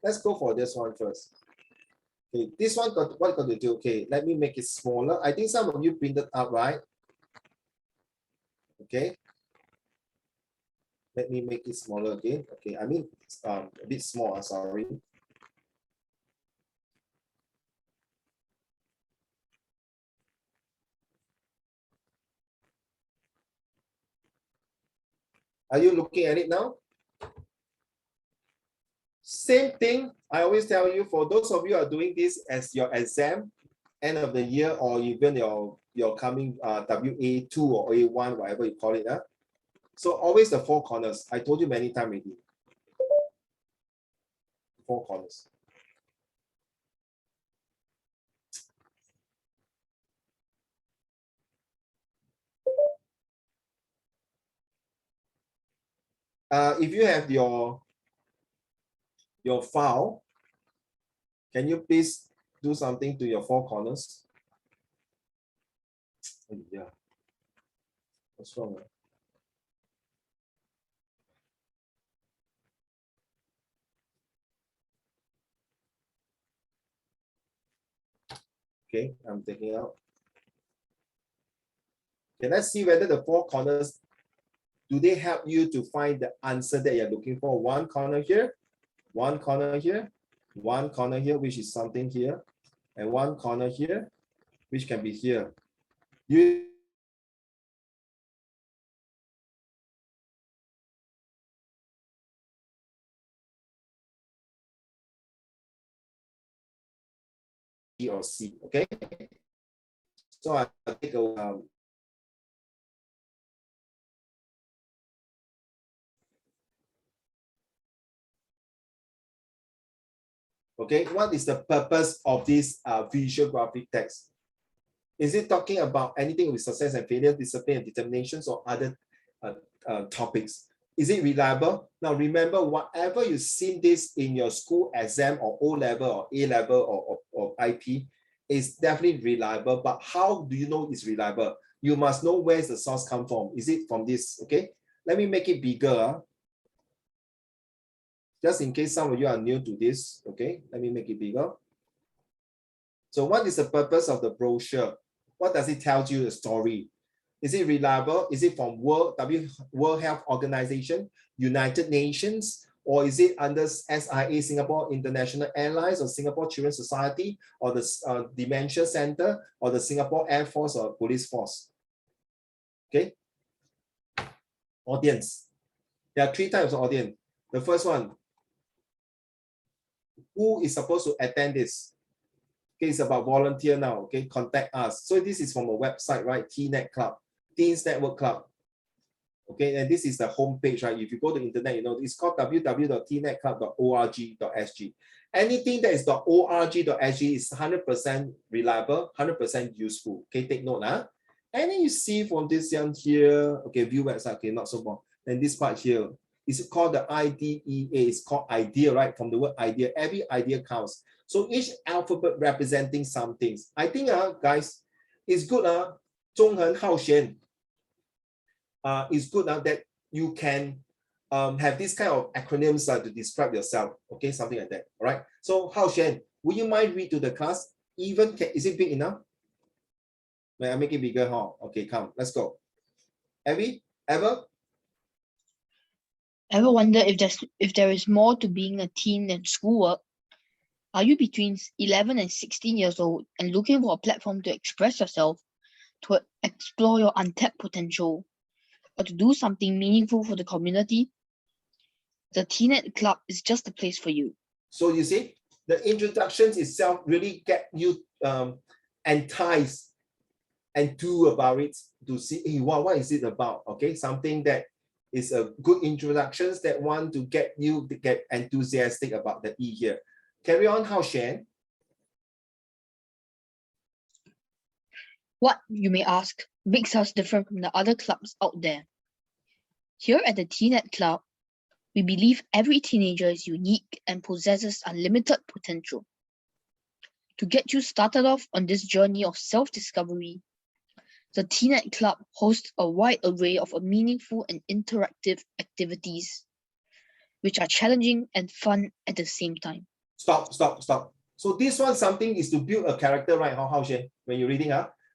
let's go for this one first. Okay, this one, what got to do? Okay, let me make it smaller. I think some of you printed out, right? Okay. Let me make it smaller again. Okay, I mean, a bit small, sorry. Are you looking at it now? Same thing, I always tell you, for those of you who are doing this as your exam, end of the year, or even your coming WA2 or A1, whatever you call it. So always the four corners. I told you many times already. Four corners. If you have your file, can you please do something to your four corners? Yeah. What's wrong? Okay, I'm taking out. Okay, let's see whether the four corners, do they help you to find the answer that you're looking for? One corner here, one corner here, one corner here, which is something here, and one corner here, which can be here. You B or C, okay? So I'll take a okay, what is the purpose of this visual graphic text? Is it talking about anything with success and failure, discipline and determinations, or other topics? Is it reliable? Now remember, whatever you see this in your school exam or O level or A level or IP is definitely reliable, but how do you know it's reliable? You must know where's the source come from. Is it from this? Okay, let me make it bigger. Just in case some of you are new to this, okay, let me make it bigger. So what is the purpose of the brochure? What does it tell you the story? Is it reliable? Is it from World Health Organization, United Nations, or is it under SIA, Singapore International Airlines, or Singapore Children's Society, or the Dementia Center, or the Singapore Air Force or Police Force? Okay. Audience. There are three types of audience. The first one, who is supposed to attend this? Okay, it's about volunteer now. Okay, contact us. So this is from a website, right? TNET Club, Teens Network Club. Okay, and this is the homepage, right? If you go to the internet, you know, it's called www.tnetclub.org.sg. Anything that is .org.sg is 100% reliable, 100% useful. Okay, take note, huh? And then you see from this one here, okay, view website, okay, not so much. Then this part here is called the IDEA. It's called idea, right? From the word idea, every idea counts. So each alphabet representing some things. I think, guys, it's good, 中横好贤. It's good that you can have this kind of acronyms to describe yourself. Okay, something like that. All right. So, Hao Shen, would you mind read to the class? Even is it big enough? May I make it bigger? Huh? Okay, come. Let's go. Abby, ever wonder if there is more to being a teen than schoolwork? Are you between 11 and 16 years old and looking for a platform to express yourself, to explore your untapped potential, or to do something meaningful for the community? The TNET Club is just the place for you. So you see, the introductions itself really get you enticed and do about it to see, hey, what is it about? Okay, something that is a good introductions that want to get you to get enthusiastic about the E here. Carry on, Hao Shen. What, you may ask, makes us different from the other clubs out there? Here at the TNET Club, we believe every teenager is unique and possesses unlimited potential. To get you started off on this journey of self-discovery, the TNET Club hosts a wide array of meaningful and interactive activities, which are challenging and fun at the same time. Stop. So this one, something is to build a character, right, Hao Shen? When you're reading,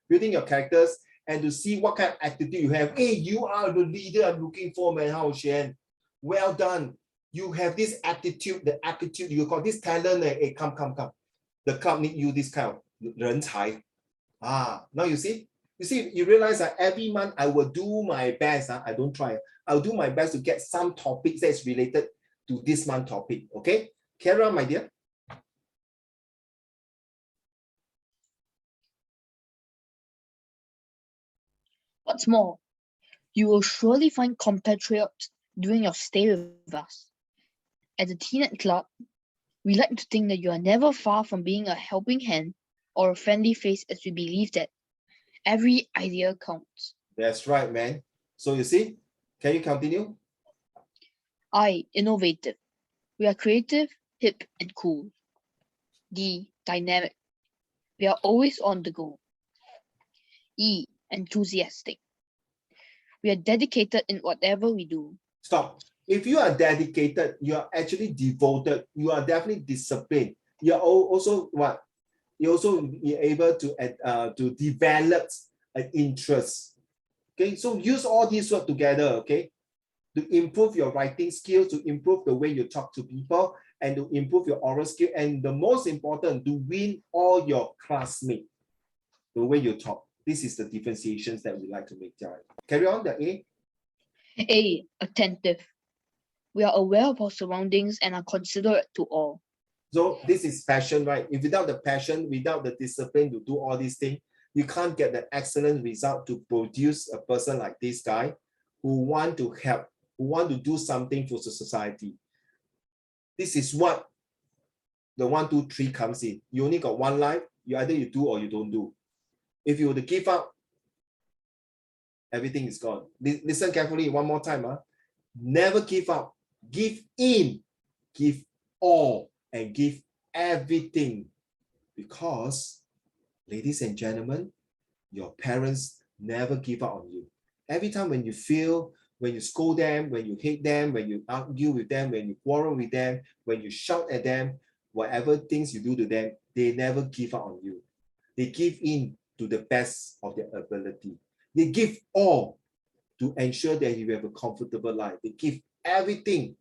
building your characters and to see what kind of attitude you have. Hey, you are the leader I'm looking for, man, Hao Shen. Well done. You have this attitude, the aptitude, you call this talent. Hey, come. The club need you this kind of 人才. Now you see, You see, you realize that every month I will do my best. I don't try. I'll do my best to get some topics that's related to this month topic. Okay, carry on, my dear. What's more, you will surely find compatriots during your stay with us. At the Teenet Club, we like to think that you are never far from being a helping hand or a friendly face, as we believe that every idea counts. That's right, man. So you see, can you continue? I, innovative. We are creative, hip, and cool. D, dynamic. We are always on the go. E, enthusiastic. We are dedicated in whatever we do. Stop. If you are dedicated, you are actually devoted, you are definitely disciplined. You are also what? You also be able to develop an interest. Okay, so use all these words together, okay, to improve your writing skills, to improve the way you talk to people, and to improve your oral skill, and the most important, to win all your classmates, the way you talk. This is the differentiations that we like to make. Carry on, the A. A, attentive. We are aware of our surroundings and are considerate to all. So this is passion, right? If without the passion, without the discipline to do all these things, you can't get the excellent result to produce a person like this guy who want to help, who want to do something for the society. This is what the 1, 2, 3 comes in. You only got one life. You either you do or you don't do. If you were to give up, everything is gone. Listen carefully one more time. Never give up. Give in. Give all. And give everything. Because, ladies and gentlemen, your parents never give up on you. Every time when you feel, when you scold them, when you hate them, when you argue with them, when you quarrel with them, when you shout at them, whatever things you do to them, they never give up on you. They give in to the best of their ability. They give all to ensure that you have a comfortable life. They give everything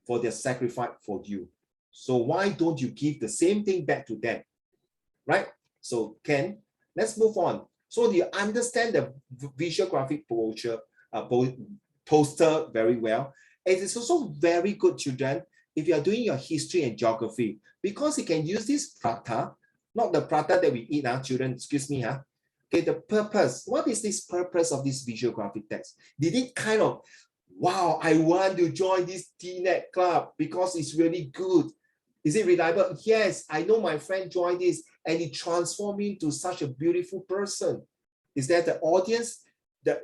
for their sacrifice for you. So why don't you give the same thing back to them, right? So Ken, let's move on. So do you understand the visual graphic poster very well? It is also very good, children, if you are doing your history and geography, because you can use this prata, not the prata that we eat, children, excuse me. Okay, the purpose. What is this purpose of this visual graphic text? Did it kind of, wow, I want to join this Teenet club because it's really good. Is it reliable? Yes, I know my friend joined this and it transformed me into such a beautiful person. Is that the audience, that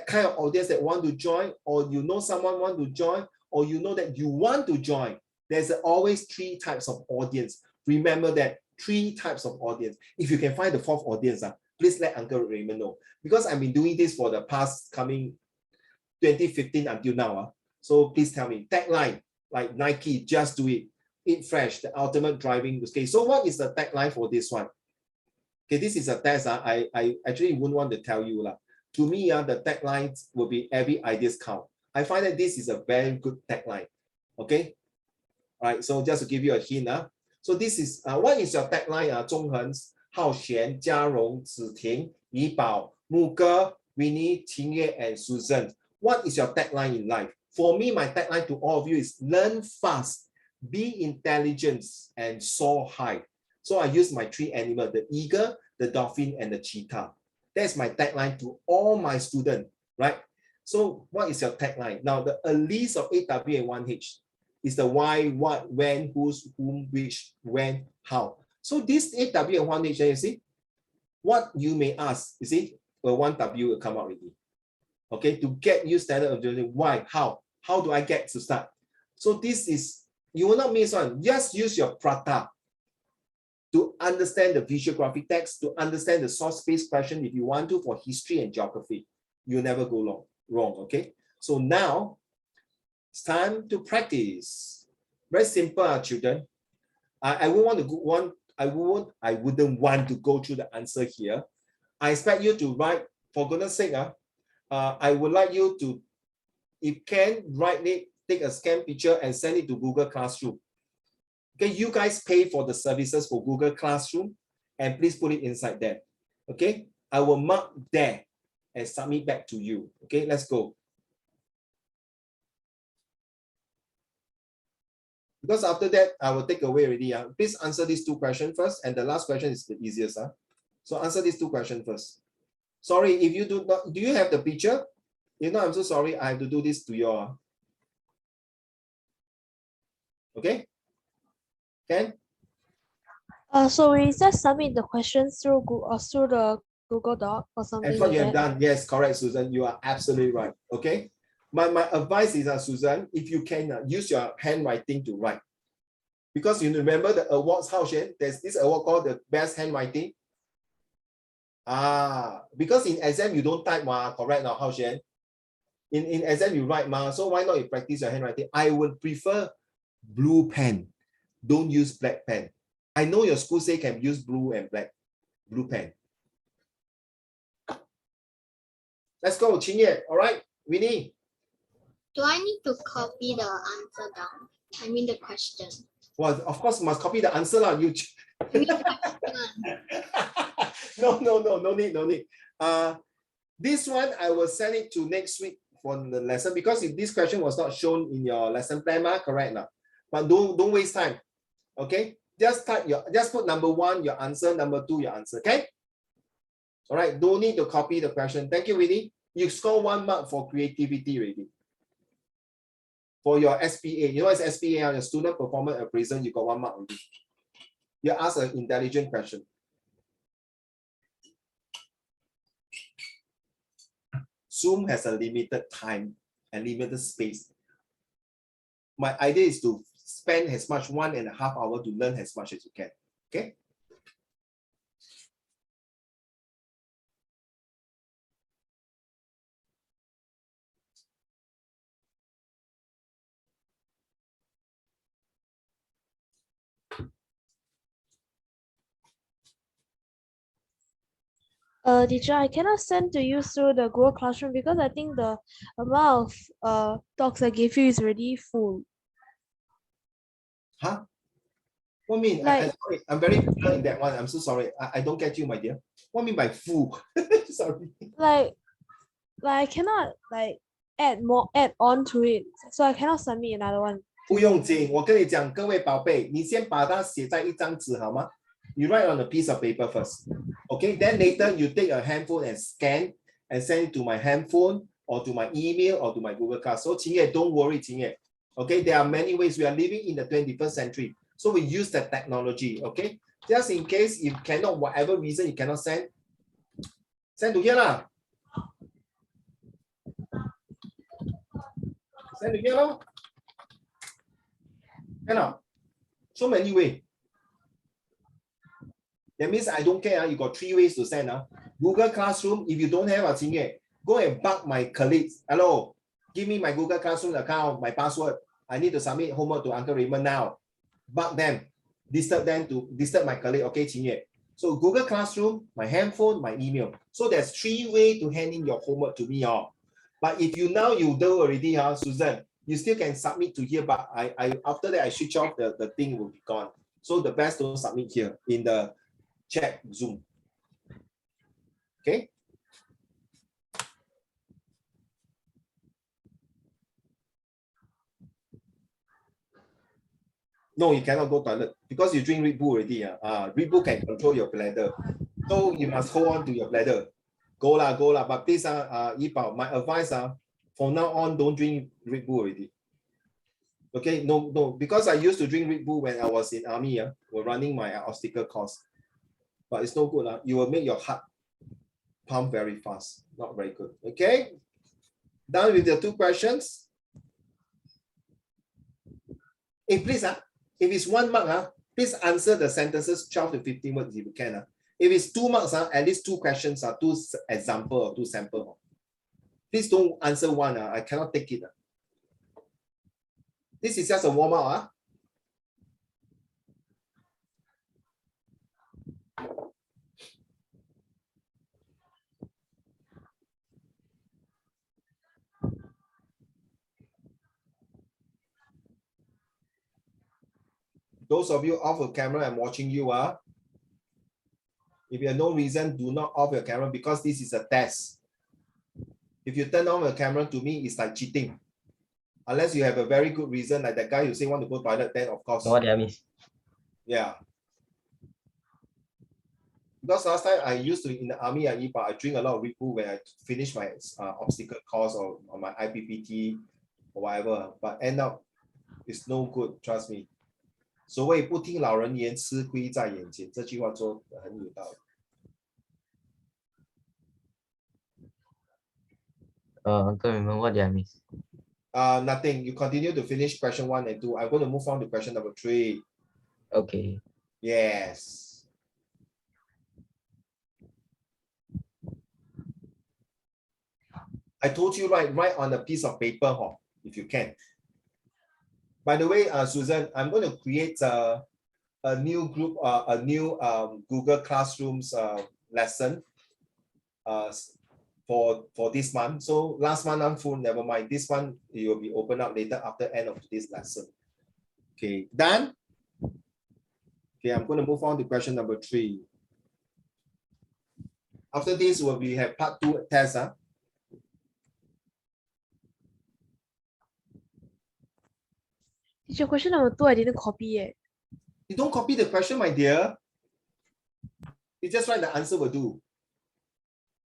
kind of audience that want to join, or you know someone want to join, or you know that you want to join? There's always 3 types of audience. Remember that 3 types of audience. If you can find the 4th audience, please let Uncle Raymond know. Because I've been doing this for the past coming 2015 until now. So please tell me, tagline, like Nike, just do it. Eat fresh, the ultimate driving. Okay, so what is the tagline for this one? Okay, this is a test. I actually wouldn't want to tell you. To me, the tagline will be every ideas count. I find that this is a very good tagline. Okay, all right, so just to give you a hint. So this is, what is your tagline? 中恒、浩贤、嘉荣、子婷、怡宝、木哥、Winnie, 清月 and Susan. What is your tagline in life? For me, my tagline to all of you is learn fast, be intelligent, and soar high. So I use my 3 animals, the eagle, the dolphin, and the cheetah. That's my tagline to all my students, right? So what is your tagline? Now, a list of 8W and 1H is the why, what, when, whose, whom, which, when, how. So this 8W and 1H, you see, what you may ask, you see, 1W will come out already. Okay, to get you standard of doing why, how do I get to start? So this is, you will not miss one. Just use your prata to understand the visual graphic text, to understand the source-based question if you want to for history and geography. You'll never go wrong, okay? So now, it's time to practice. Very simple, children. I wouldn't want to go through the answer here. I expect you to write, for goodness sake, I would like you to, if you can, write it, take a scan picture and send it to Google Classroom. Okay, you guys pay for the services for Google Classroom and please put it inside there. Okay, I will mark there and submit back to you. Okay, let's go. Because after that, I will take away already. Please answer these two questions first, and the last question is the easiest. So answer these two questions first. Sorry, if you do not, do you have the picture? If not, I'm so sorry, I have to do this to you. Okay? Can? So we just submit the questions through Google or through the Google Doc or something That's what like you have that. done. Yes, correct, Susan. You are absolutely right. Okay. My advice is, Susan, if you can use your handwriting to write. Because you remember the awards, there's this award called the best handwriting. Because in exam you don't type, correct now, in exam you write, so why not you practice your handwriting? I would prefer blue pen. Don't use black pen. I know your school say can use blue and black, blue pen. Let's go, Qingye. All right, Winnie. Do I need to copy the answer down? I mean the question. Well, of course, must copy the answer. You I mean question. No need. This one, I will send it to next week for the lesson, because if this question was not shown in your lesson plan, correct now. But don't waste time. Okay, just put number 1 your answer, number 2 your answer. Okay. All right, don't need to copy the question. Thank you, Winnie. You score 1 mark for creativity already. For your SPA, you know what's SPA? Your student performance appraisal, you got 1 mark already. You ask an intelligent question. Zoom has a limited time and limited space. My idea is to spend as much 1.5 hours to learn as much as you can. Okay. Teacher, I cannot send to you through the Google Classroom because I think the amount of docs I gave you is already full. Huh? What mean? Like, Sorry, I'm very clear in that one. I'm so sorry. I don't get you, my dear. What mean by full? Sorry. like I cannot add on to it, so I cannot submit another one. 不用紧，我跟你讲，各位宝贝，你先把它写在一张纸好吗？ You write on a piece of paper first. Okay, then later you take a handphone and scan and send it to my handphone or to my email or to my Google Class. So Qingye, don't worry, Qingye. Okay, there are many ways. We are living in the 21st century. So we use the technology, okay? Just in case you cannot, whatever reason you cannot send to here lah. Send to here lah. Cannot. So many ways. That means I don't care. You got 3 ways to send. Google Classroom, if you don't have a Qingye, go and bug my colleagues. Hello, give me my Google Classroom account, my password. I need to submit homework to Uncle Raymond now. Bug them, disturb my colleague. Okay, Qingye. So Google Classroom, my handphone, my email. So there's 3 ways to hand in your homework to me. But if you do already, Susan, you still can submit to here. But I after that I switch off, the thing will be gone. So the best to submit here in the chat Zoom. Okay. No, you cannot go toilet because you drink Red Bull already. Red Bull can control your bladder. So you must hold on to your bladder. Go lah. But please, Yipao, my advice, from now on, don't drink Red Bull already. Okay, no, because I used to drink Red Bull when I was in army. We're running my obstacle course. But it's no good. You will make your heart pump very fast. Not very good. Okay. Done with the 2 questions. Hey, please, if it's 1 mark, please answer the sentences 12 to 15 words if you can. If it's 2 marks, at least 2 questions, 2 example or 2 sample. Please don't answer 1. I cannot take it. This is just a warm up. Those of you off the camera, I'm watching you. If you have no reason, do not off your camera because this is a test. If you turn on your camera, to me, it's like cheating. Unless you have a very good reason, like that guy who say want to go toilet, then of course. What did I miss? Yeah. Because last time I used to in the army, I drink a lot of Red Bull when I finish my obstacle course or my IPPT or whatever. But end up, it's no good. Trust me. 所谓不听老人言，吃亏在眼前，这句话说得很有道理。Can't remember what did I miss. Nothing. You continue to finish question 1 and 2. I'm going to move on to question number 3. Okay. Yes. I told you, write on a piece of paper, if you can. By the way, Susan, I'm going to create a new group, a new Google Classrooms lesson for this month. So last month I'm full, never mind. This one it will be open up later after end of this lesson. Okay, done? Okay, I'm going to move on to question number 3. After this, we have part 2 test. Teacher, question number 2, I didn't copy it. You don't copy the question, my dear. You just write the answer will do.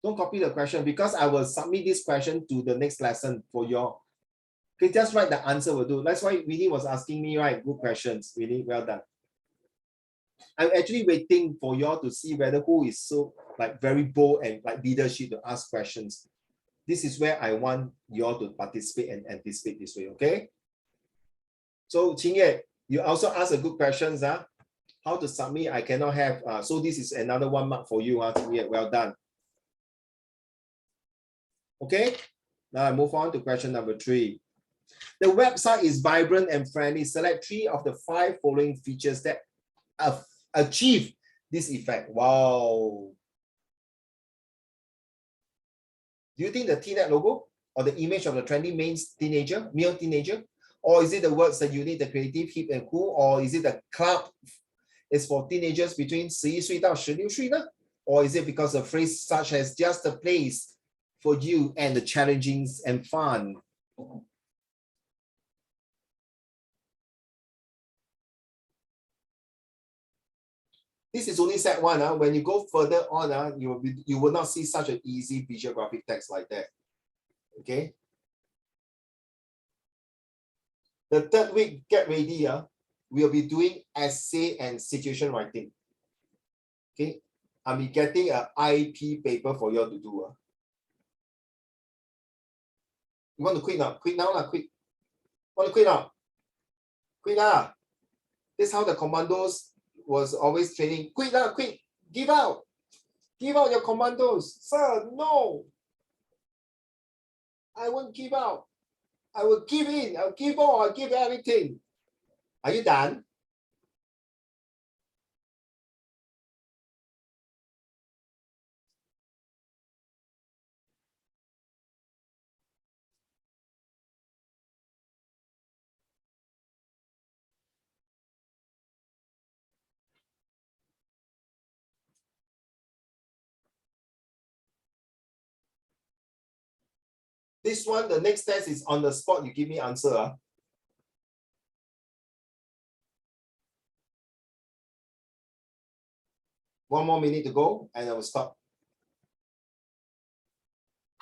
Don't copy the question because I will submit this question to the next lesson for your. Okay, just write the answer will do. That's why Winnie was asking me, right? Good questions. Winnie, well done. I'm actually waiting for y'all to see whether who is so like very bold and like leadership to ask questions. This is where I want y'all to participate and anticipate this way, okay? So Qingye, you also ask a good questions. How to submit, I cannot have. So this is another 1 mark for you, Qingye. Well done. Okay, now I move on to question number 3. The website is vibrant and friendly. Select 3 of the 5 following features that achieve this effect. Wow. Do you think the TNET logo or the image of the trendy male teenager? Or is it the words that you need the creative, hip and cool? Or is it the club is for teenagers between 11岁到16岁呢? Or is it because of phrase such as just a place for you and the challenging and fun? This is only set 1. When you go further on, you will not see such an easy visual graphic text like that. Okay. The 3rd week, get ready. We'll be doing essay and situation writing. Okay. I'll be getting an IP paper for you all to do. You want to quit now? Quit now, quick. Want to quit now? Quit now. This is how the commandos was always training. Quit now, quick. Give out. Give out your commandos. Sir, no. I won't give out. I will give in. I'll give all. I'll give everything. Are you done? This one, the next test is on the spot. You give me answer. 1 more minute to go, and I will stop.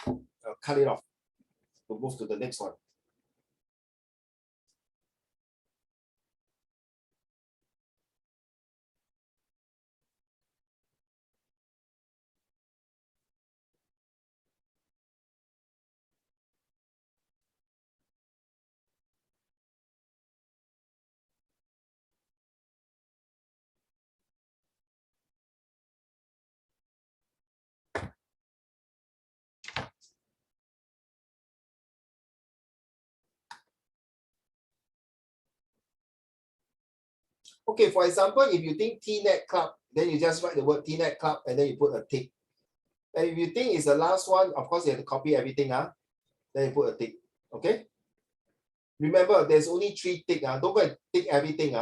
I'll cut it off. We'll move to the next one. Okay, for example, if you think TNET Club, then you just write the word TNET Club and then you put a tick. And if you think it's the last one, of course you have to copy everything. Then you put a tick. Okay? Remember, there's only 3 tick. Don't go and tick everything.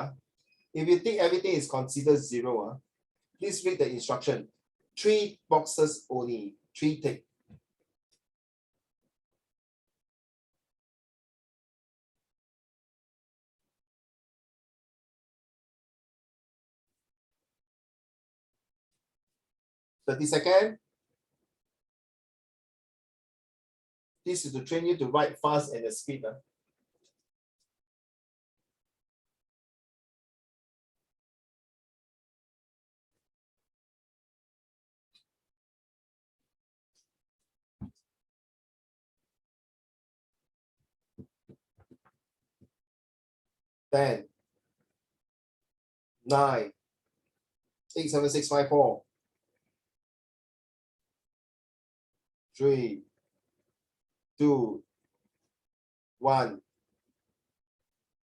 If you tick everything, it's considered 0. Please read the instruction. 3 boxes only, 3 tick. $30. This is to train you to write fast and the speed. Ten, 9, 8, 7, 6, 5, 4, 3, 2, 1,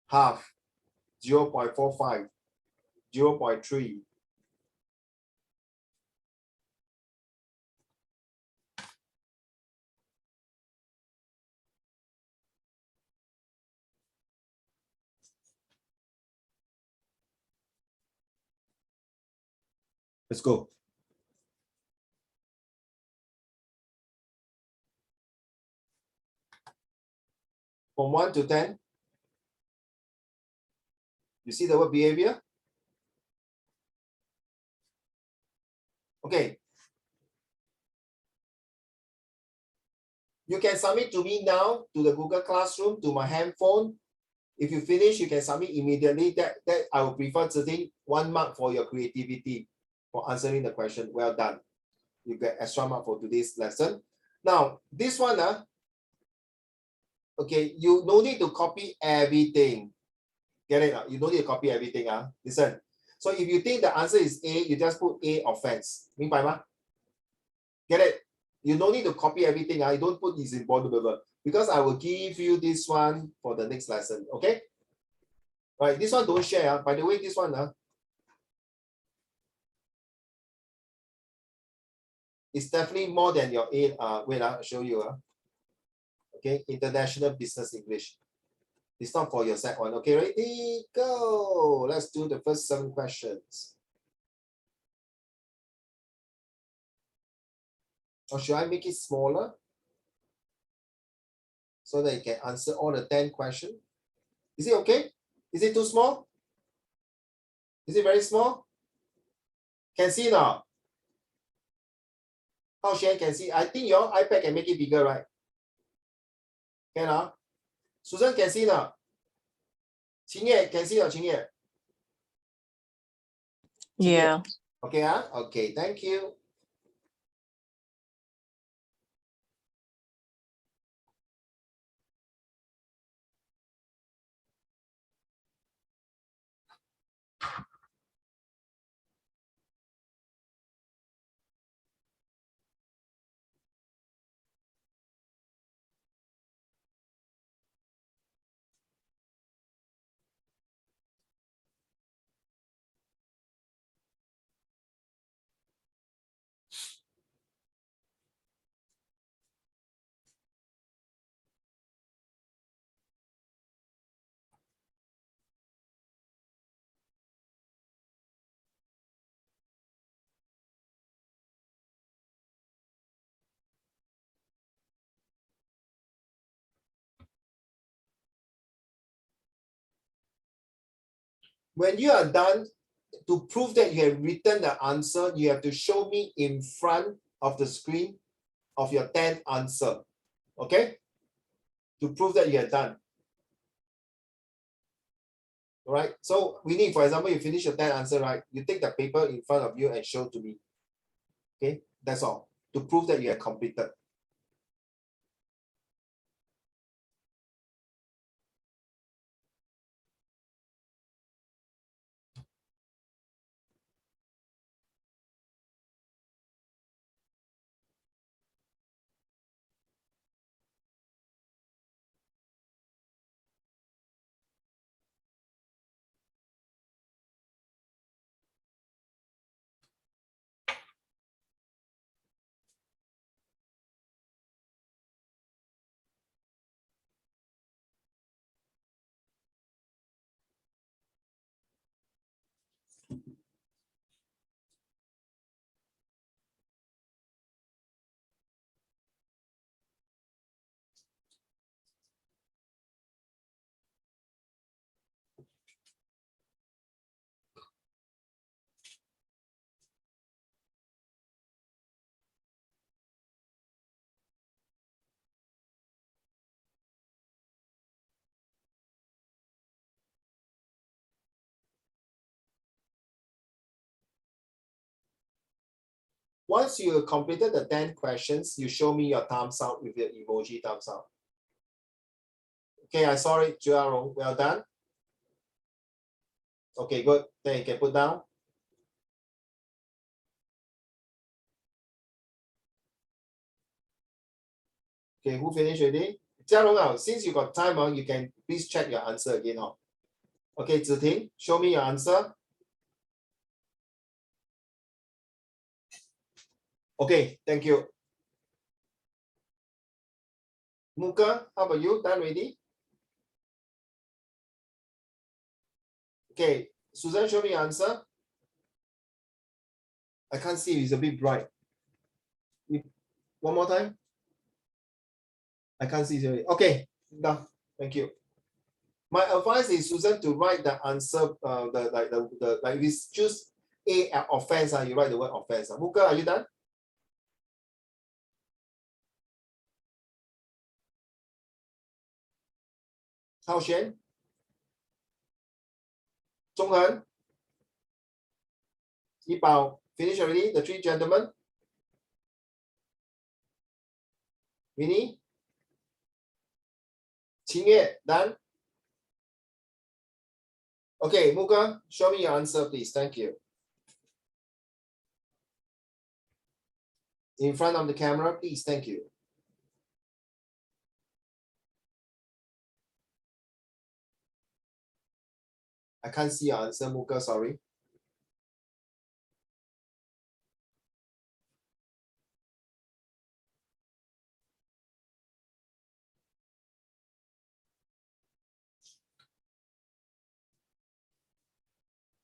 half, 0.45, 0.3. Let's go. From 1 to 10, you see the word behavior? Okay. You can submit to me now to the Google Classroom, to my handphone. If you finish, you can submit immediately. That I will prefer to 1 mark for your creativity for answering the question. Well done. You get extra mark for today's lesson. Now, this one, okay, you no need to copy everything. Get it? You don't need to copy everything. Listen. So if you think the answer is A, you just put A offense. 明白吗? Get it? You don't need to copy everything. You don't put this important because I will give you this one for the next lesson. Okay? Right. This one don't share. By the way, this one is definitely more than your A. Wait, I'll show you. Okay, International Business English. It's not for your set one. Okay, ready? Go. Let's do the first 7 questions. Or should I make it smaller so that you can answer all the 10 questions? Is it okay? Is it too small? Is it very small? Can see now? How Shan can see? I think your iPad can make it bigger, right? Can Susan can see now? Qingye can see now, Qingye? Yeah. Okay, okay, thank you. When you are done, to prove that you have written the answer, you have to show me in front of the screen of your 10th answer. Okay? To prove that you are done. All right. So we need, for example, you finish your 10th answer, right? You take the paper in front of you and show to me. Okay? That's all. To prove that you have completed. Once you completed the 10 questions, you show me your thumbs up with your emoji thumbs up. Okay, I saw it, Juarong. Well done. Okay, good. Then you can put down. Okay, who finished already? Jiarong, since you got time, you can please check your answer again. Okay, Ziting, show me your answer. Okay, thank you. Muka, how about you? Done already? Okay, Susan, show me your answer. I can't see, it's a bit bright. One more time. I can't see it. Okay, done. Thank you. My advice is Susan to write the answer. Like this, choose A offense. You write the word offense. Muka, are you done? Hao Xuan, Zhonghen, Yi Bao, finish already? The three gentlemen. Winnie, Qingye, done. Okay, Muka, show me your answer, please. Thank you. In front of the camera, please. Thank you. I can't see your answer, Muka, sorry.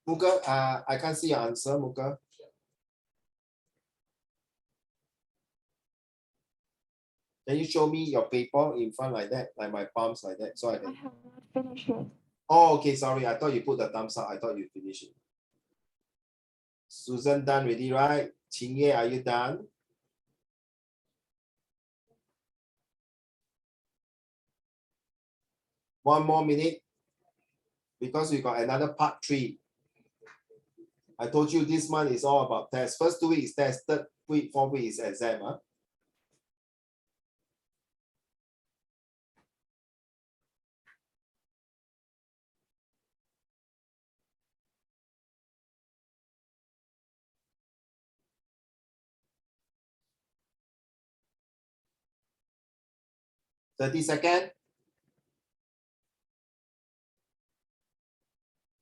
Muka, I can't see your answer, Muka. Can you show me your paper in front like that, like my palms like that, so I I can. have not finished it. Oh, okay, sorry. I thought you put the thumbs up. I thought you finished it. Susan done already, right? Qingye, are you done? One more minute, because we got another part 3. I told you this month is all about tests. First 2 weeks is test, third week, 4th week is exam. 30 seconds.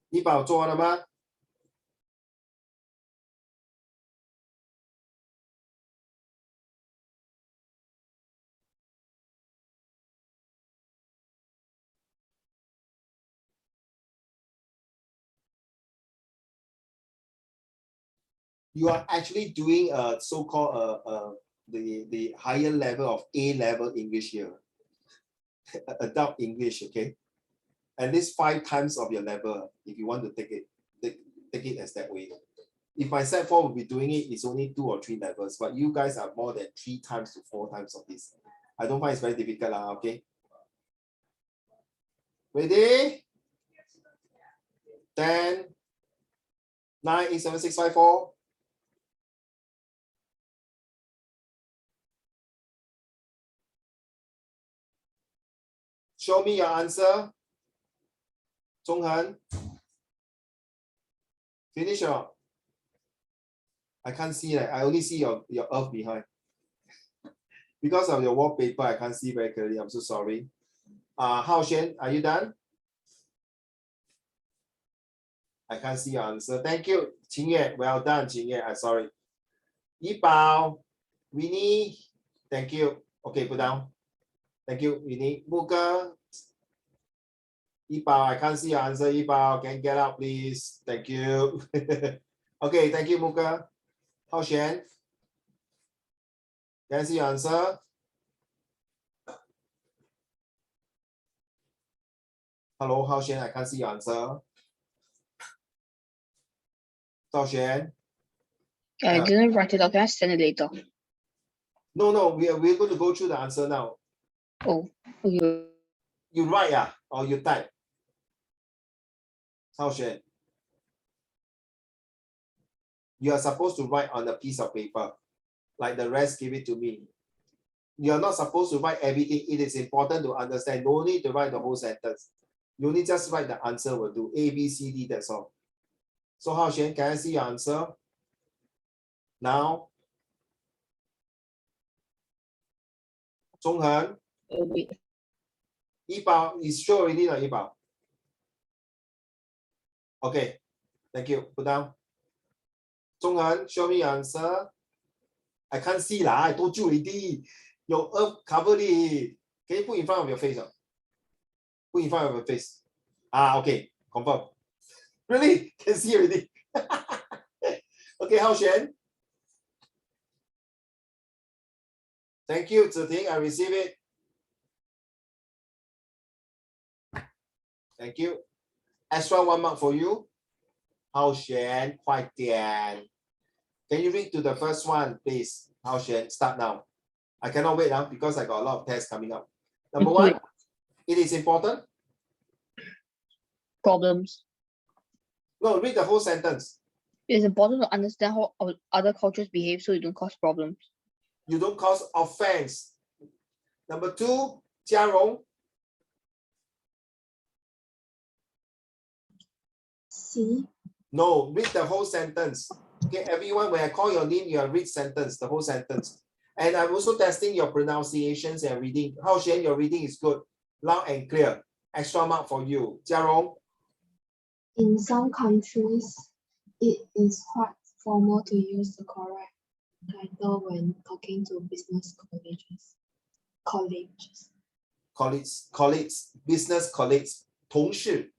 你宝做完了吗？ You are actually doing a so-called the higher level of A-level English here, adult English, okay? At least 5 times of your level if you want to take it as that way. If my set 4 will be doing it, it's only 2 or 3 levels, but you guys are more than 3 times to 4 times of this. I don't find it's very difficult, okay? Ready? 10, 9, 8, 7, 6, 5, 4. Show me your answer. Zhonghan. Finish your. I can't see that. I only see your earth behind. Because of your wallpaper, I can't see very clearly. I'm so sorry. Hao Xuan, are you done? I can't see your answer. Thank you. Qingye, well done, Qingye. I'm sorry. Yi Bao, Winnie, thank you. Okay, put down. Thank you, Winnie. Muka, Yi Bao, I can't see your answer. Yi Bao, can you get out, please? Thank you. Okay, thank you, Muka. Hao Xuan, can I see your answer? Hello, Hao Xuan, I can't see your answer. Hao Xuan. I didn't write it up. Can I send it later? No, we're going to go through the answer now. Oh, okay. You write, or you type? Hao Xuan. You are supposed to write on a piece of paper. like the rest give it to me. You're not supposed to write everything. It is important to understand. No need to write the whole sentence. You only just write the answer will do. A, B, C, D, that's all. So Hao Xuan, can I see your answer? Now. Zhong Han. Yi Bao is sure already, not Yi Bao? Okay, thank you. Put down. Zhong Han, show me your answer. I can't see lah. I told you already. Your earth covered it. Can you put in front of your face? Put in front of your face. Ah, okay. Confirm. Really? Can see already. Okay, Hao Xuan. Thank you, Ziting. I receive it. Thank you. Extra 1 mark for you. Hao Xuan, 快点. Can you read to the first one, please? Hao Xuan, start now. I cannot wait now because I got a lot of tests coming up. Number one, it is important. Problems. No, read the whole sentence. It is important to understand how other cultures behave so you don't cause problems. You don't cause offense. Number two, Jia Rong. C. No, read the whole sentence. Okay, everyone, when I call your name, you read sentence, the whole sentence. And I'm also testing your pronunciations and reading. Hao Xuan, your reading is good. Loud and clear. Extra mark for you. Jia Rong. In some countries, it is quite formal to use the correct title when talking to business colleagues. Colleagues, business colleagues, 同事。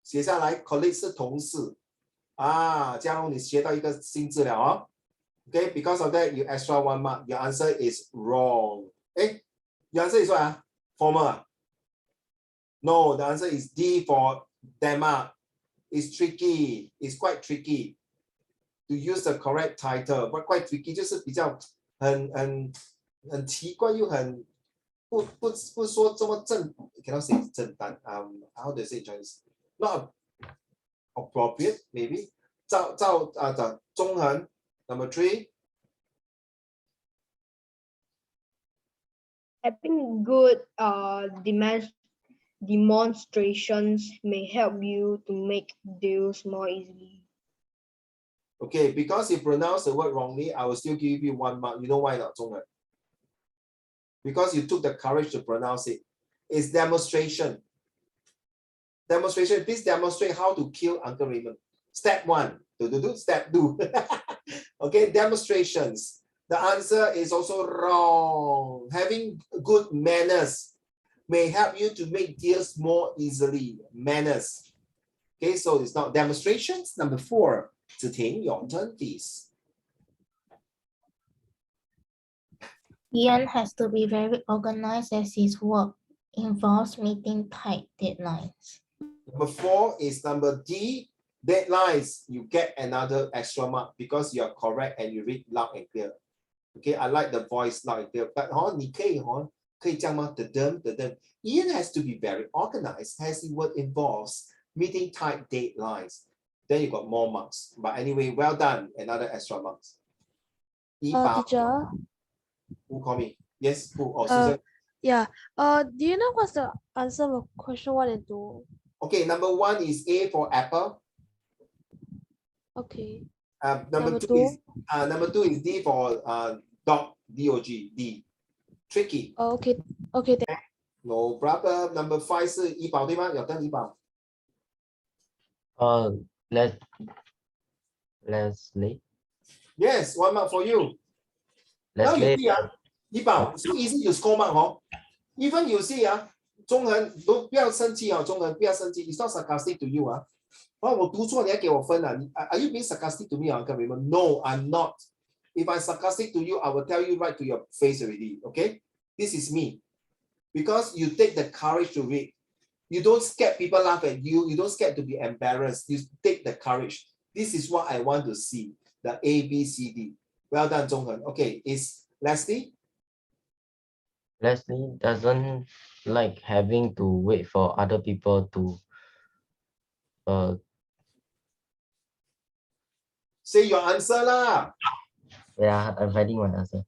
写下来 colleague 是同事。啊，嘉荣，你学到一个新资料哦。Okay, because of that, you extra 1 mark. Your answer is wrong. Eh, your answer is what? Formal. No, the answer is D for Denmark. It's tricky. It's quite tricky to use the correct title. But quite tricky 就是比较很奇怪又很不说这么cannot say 正当 how do you say Chinese? Not appropriate maybe. 中恒 number 3. Having good demonstrations may help you to make deals more easily. Okay, because you pronounce the word wrongly, I will still give you 1 mark. You know why not, Zhonghen? Because you took the courage to pronounce it. It's demonstration. Demonstration. Please demonstrate how to kill Uncle Raymond. Step 1. Step 2. Okay, demonstrations. The answer is also wrong. Having good manners may help you to make deals more easily. Manners. Okay, so it's not demonstrations. Number 4. Ziting, your turn, please. Ian has to be very organized as his work involves meeting tight deadlines. Number 4 is number D, deadlines. You get another extra mark because you are correct and you read loud and clear. Okay, I like the voice loud and clear. But 你可以这样吗？Ian has to be very organized as his work involves meeting tight deadlines. Then you got more marks. But anyway, well done. Another extra marks. Teacher. Who call me? Yes, who? Oh, Susan. Yeah. Do you know what's the answer of question 1 and 2? Okay, number 1 is A for apple. Okay. Number two is D for dog. D-O-G. D. Tricky. Oh, okay. Okay. No problem. Number 5是医保对吗？有登医保。Leslie. Yes, 1 mark for you. Now you see,医保 so easy to score mark, Even you see, 中恒都不要生气中恒不要生气 It's not sarcastic to you, 我读错你还给我分Are you being sarcastic to me, Uncle Raymond? No, I'm not. If I'm sarcastic to you, I will tell you right to your face already. Okay, this is me. Because you take the courage to read. You don't scare people laugh at you. You don't scared to be embarrassed. You take the courage. This is what I want to see. The A, B, C, D. Well done, Zhonghen. Okay, is Leslie? Leslie doesn't like having to wait for other people to say your answer lah. Yeah, I'm finding my answer.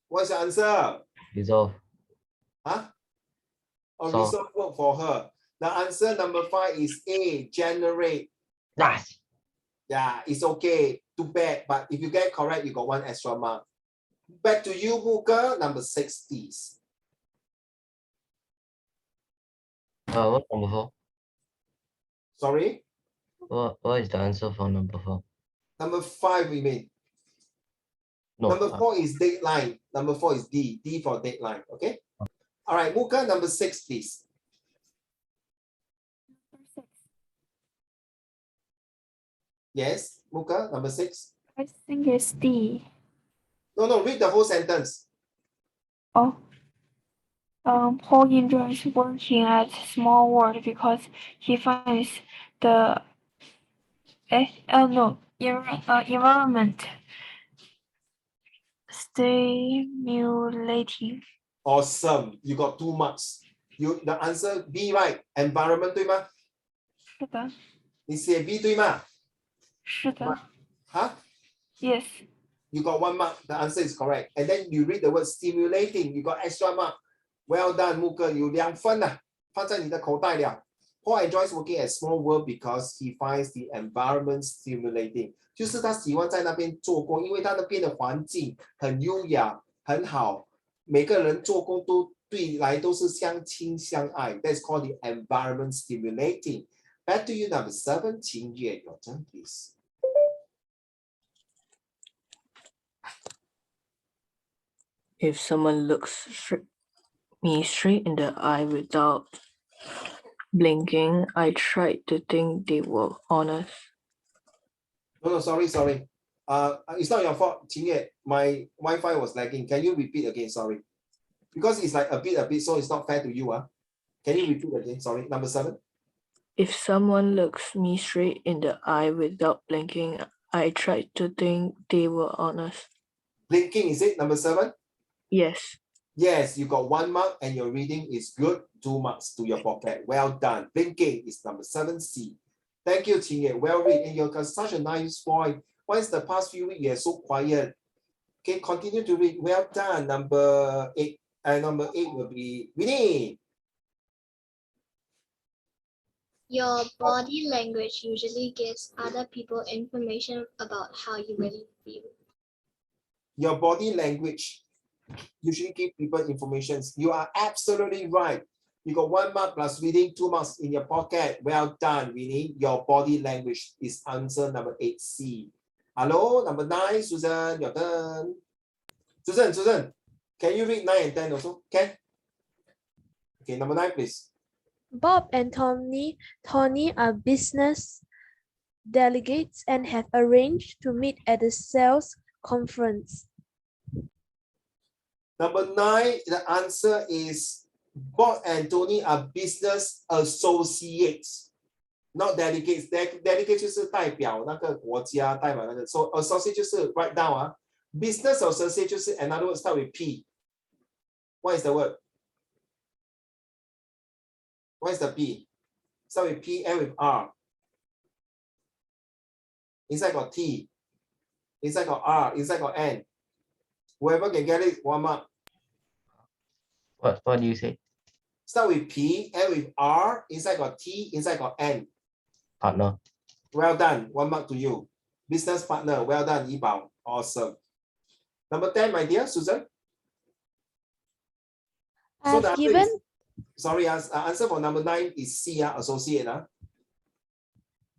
What's your answer? Resolve. Huh? Or Solve. resolve work for her. The answer number 5 is A, generate. Nice. Yeah, it's okay. Too bad. But if you get correct, you got 1 extra mark. Back to you, Muka. Number 6, please. What's number 4? Sorry? What is the answer for number 4? Number 5, we mean. No. Number 4 is deadline. Number 4 is D. D for deadline. Okay? All right, Muka, number 6, please. Yes, Muka, number 6. I think it's D. No, read the whole sentence. Oh. Paul enjoys working at small world because he finds the environment stimulating. Awesome. You got 2 marks. The answer B, right? Environment 对吗？是的，你写 B 对吗？是的。Huh? Yes. You got 1 mark. The answer is correct. And then you read the word stimulating. You got extra mark. Well done, Muka. 有2分啊，放在你的口袋了。Paul enjoys working at small world because he finds the environment stimulating. 就是他喜欢在那边做工，因为他那边的环境很优雅，很好。每个人做工都对来都是相亲相爱。That's called the environment stimulating. Back to you, number 7, 秦月, your turn, please. If someone looks me straight in the eye without blinking, I tried to think they were honest. No, sorry. It's not your fault, Qingye. My Wi-Fi was lagging. Can you repeat again? Sorry. Because it's like a bit, so it's not fair to you. Can you repeat again? Sorry. Number 7. If someone looks me straight in the eye without blinking, I tried to think they were honest. Blinking, is it number 7? Yes. Yes, you got 1 mark and your reading is good. 2 marks to your pocket. Well done. Blinking is number 7C. Thank you, Qingye. Well read. And you got such a nice voice. Why is the past few weeks you're so quiet? Okay, continue to read. Well done. Number 8. Number 8 will be Winnie. Your body language usually gives other people information about how you really feel. Your body language usually give people information. You are absolutely right. You got 1 mark plus reading, 2 marks in your pocket. Well done, Winnie. Your body language is answer number 8C. Hello, number 9, Susan, your turn. Susan, can you read 9 and 10 also? Can? Okay, number 9, please. Bob and Tony are business delegates and have arranged to meet at the sales conference. Number 9, the answer is Bob and Tony are business associates, not delegates. Delegates 就是代表那个国家，代表那个 so associate 就是 write down 啊。Business associate 就是 another word start with P. What is the word? What is the P? Start with P, end with R. Inside got T. Inside got R. Inside got N. Whoever can get it, 1 mark. What do you say? Start with P, end with R. Inside got T. Inside got N. Partner. Well done. 1 mark to you. Business partner. Well done, Yibao. Awesome. Number 10, my dear Susan. So the answer is, sorry, answer for number 9 is C, associate.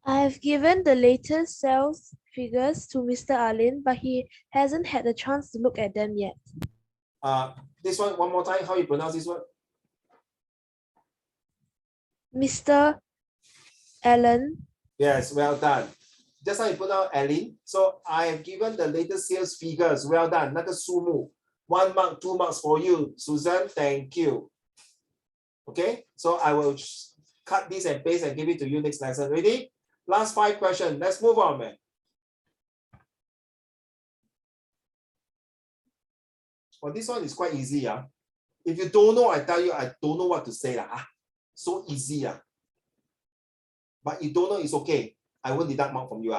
I have given the latest sales figures to Mr. Alin, but he hasn't had a chance to look at them yet. This one more time. How you pronounce this one? Mr. Allen. Yes, well done. Just now you put out Alin. So I have given the latest sales figures. Well done. 那个数目 1 mark, 2 marks for you, Susan. Thank you. Okay, so I will cut this and paste and give it to you next lesson. Ready? Last 5 questions. Let's move on, man. Well, this one is quite easy. If you don't know, I tell you, I don't know what to say. So easy. But you don't know, it's okay. I won't deduct mark from you.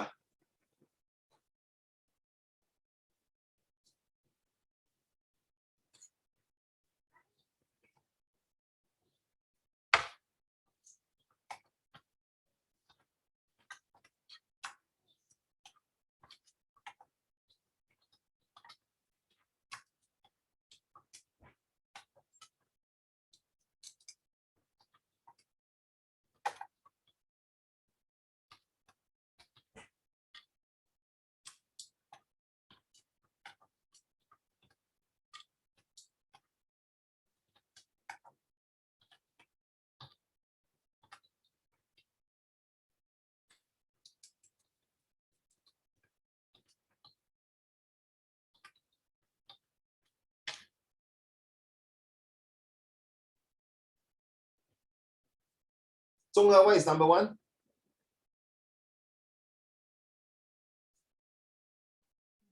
Zhonghe, what is number 1?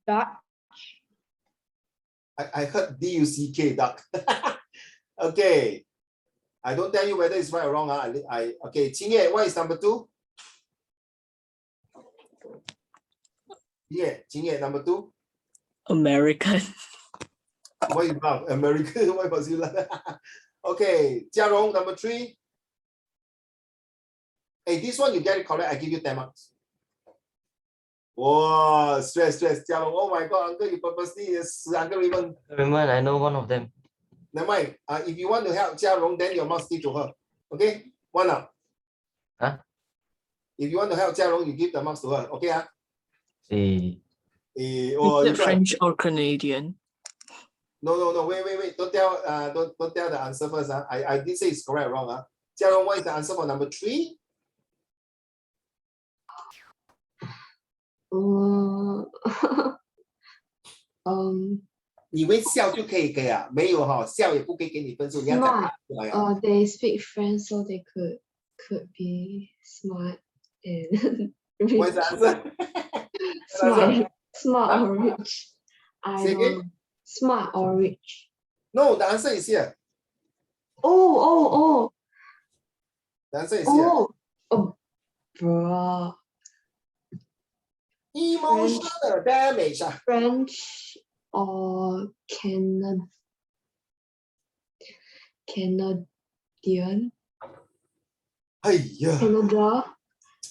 Duck. I heard D-U-C-K, duck. Okay. I don't tell you whether it's right or wrong. Okay, Qingye, what is number 2? Yeah, Qingye, number 2. American. What is wrong? American, why was you like? Okay, Jiarong, number 3. Hey, this one you get it correct, I give you 10 marks. Wow, stress, Jiarong. Oh my God, uncle, you purposely, yes, Uncle Raymond. Raymond, I know one of them. Never mind. If you want to help Jiarong, then your marks give to her. Okay, 1 up. Huh? If you want to help Jiarong, you give the marks to her. Okay, Is it French or Canadian? No. Wait. Don't tell. Don't tell the answer first. I did say it's correct or wrong. Jiarong, what is the answer for number 3? 以为笑就可以给啊？没有哈，笑也不可以给你分数。你要讲出来啊。They speak French, so they could be smart and rich. What is the answer? Smart or rich. I Say don't again? know. Smart or rich. No, the answer is here. Oh. The answer is here. Oh, bro. Emotional damage. French or Canadian? Canada?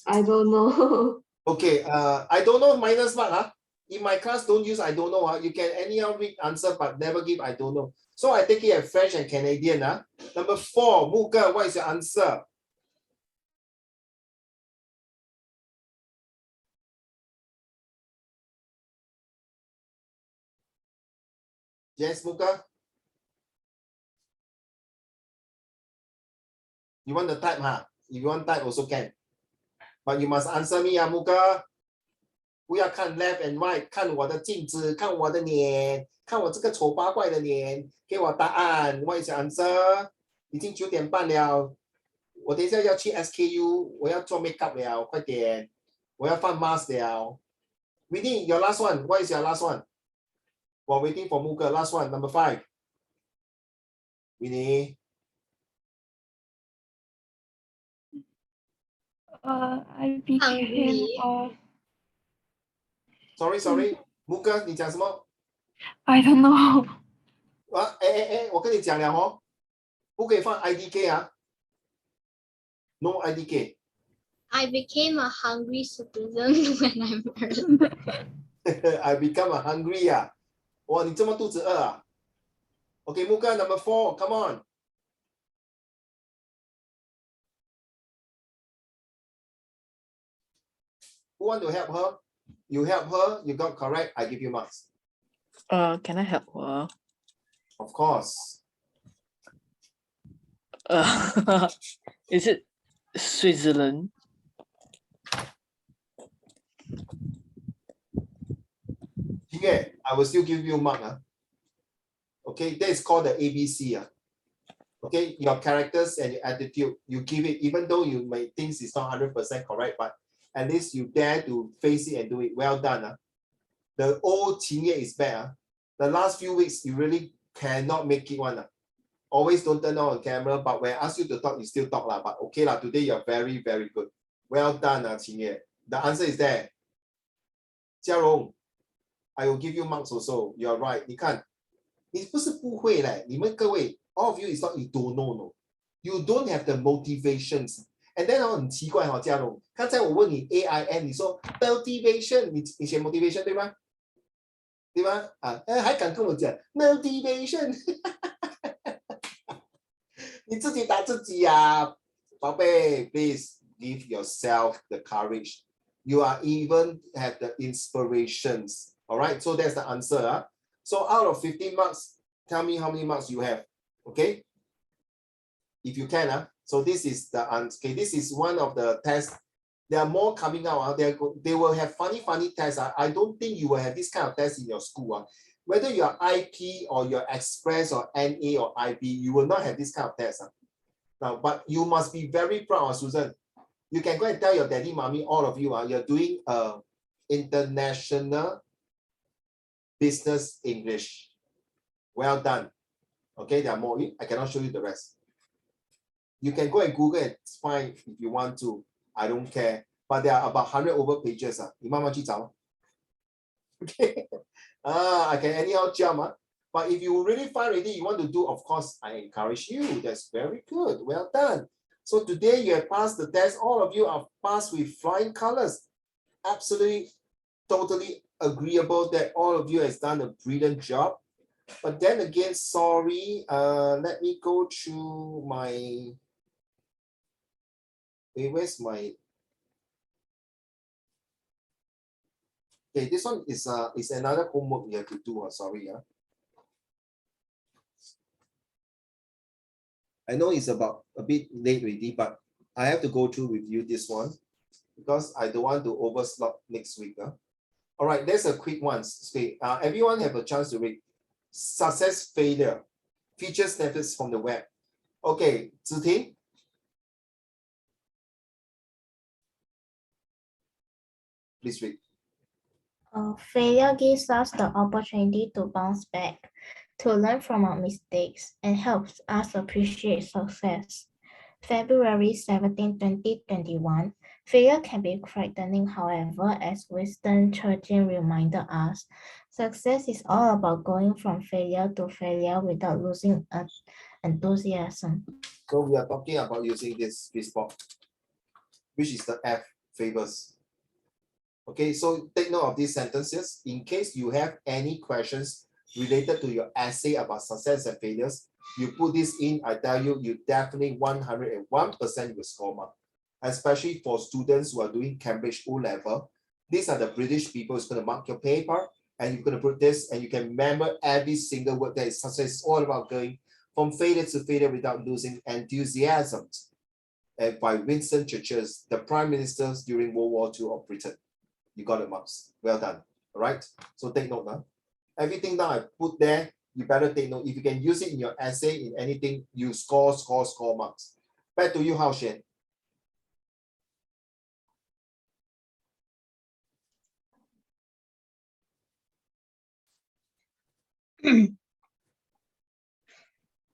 I don't know. Okay, I don't know minus mark. In my class, don't use I don't know. You can anyhow read answer, but never give I don't know. So I take it as French and Canadian. Number 4, Muka, what is your answer? Yes, Muka? You want the type, If you want type also can. But you must answer me, Muka. 不要看 left and right， 看我的镜子，看我的脸，看我这个丑八怪的脸，给我答案。What is your answer？ 已经9点半了，我等一下要去 SKU， 我要做 makeup 了，快点，我要放 mask 了。Winnie, your last one. What is your last one? While waiting for Muka, last one, number 5. Winnie. I became a. Sorry, Muka, 你讲什么？ I don't know. 我跟你讲了哦，不可以放 IDK 啊 ，No IDK。 I became a hungry citizen when I married. I become a hungry 啊，哇，你这么肚子饿啊 ？Okay, Muka, number 4, come on. Who want to help her? You help her, you got correct, I give you marks. Can I help her? Of course. Is it Switzerland? Okay, I will still give you mark. Okay, that is called the ABC. Okay, your characters and your attitude, you give it, even though you may think it's not 100% correct, but at least you dare to face it and do it. Well done. The old Qingye is bad. The last few weeks, you really cannot make it one. Always don't turn on camera, but when I ask you to talk, you still talk. But okay, today you're very, very good. Well done, Qingye. The answer is there. Jiarong, I will give you marks also. You're right. 你看，你不是不会嘞，你们各位 all of you is not you don't know, no. You don't have the motivations. And then 很奇怪嘉荣，刚才我问你 AIN， 你说 motivation， 你写 motivation 对吗？对吗？还敢跟我讲 motivation， 你自己打自己呀，宝贝 ，please give yourself the courage. You are even have the inspirations. All right, so that's the answer. So out of 15 marks, tell me how many marks you have. Okay, if you can. So this is the answer. Okay, this is one of the tests. There are more coming out. They will have funny tests. I don't think you will have this kind of test in your school. Whether you are IP or you're Express or NA or IB, you will not have this kind of test. Now, but you must be very proud, Susan. You can go and tell your daddy, mommy, all of you, you're doing international business English. Well done. Okay, there are more. I cannot show you the rest. You can go and Google and find if you want to. I don't care. But there are about 100 over pages. Okay. I can anyhow jump. But if you really find already you want to do, of course, I encourage you. That's very good. Well done. So today you have passed the test. All of you are passed with flying colors. Absolutely, totally agreeable that all of you has done a brilliant job. But then again, sorry, let me go through my, where's my, okay, this one is another homework you have to do, sorry. I know it's about a bit late already, but I have to go through with you this one because I don't want to overslot next week. All right, there's a quick one. Okay, everyone have a chance to read. Success, failure, features, snippets from the web. Okay, Ziting. Please read. Failure gives us the opportunity to bounce back, to learn from our mistakes, and helps us appreciate success. February 17, 2021. Failure can be frightening, however, as Winston Churchill reminded us, success is all about going from failure to failure without losing enthusiasm. So we are talking about using this spot, which is the F, favors. Okay, so take note of these sentences. In case you have any questions related to your essay about success and failures, you put this in, I tell you, you definitely 101% will score mark. Especially for students who are doing Cambridge O-level. These are the British people who's going to mark your paper, and you're going to put this, and you can remember every single word that is success. It's all about going from failure to failure without losing enthusiasm. And by Winston Churchill, the Prime Minister during World War II of Britain. You got the marks. Well done. All right. So take note now. Everything that I put there, you better take note. If you can use it in your essay, in anything, you score marks. Back to you, Hao Xian.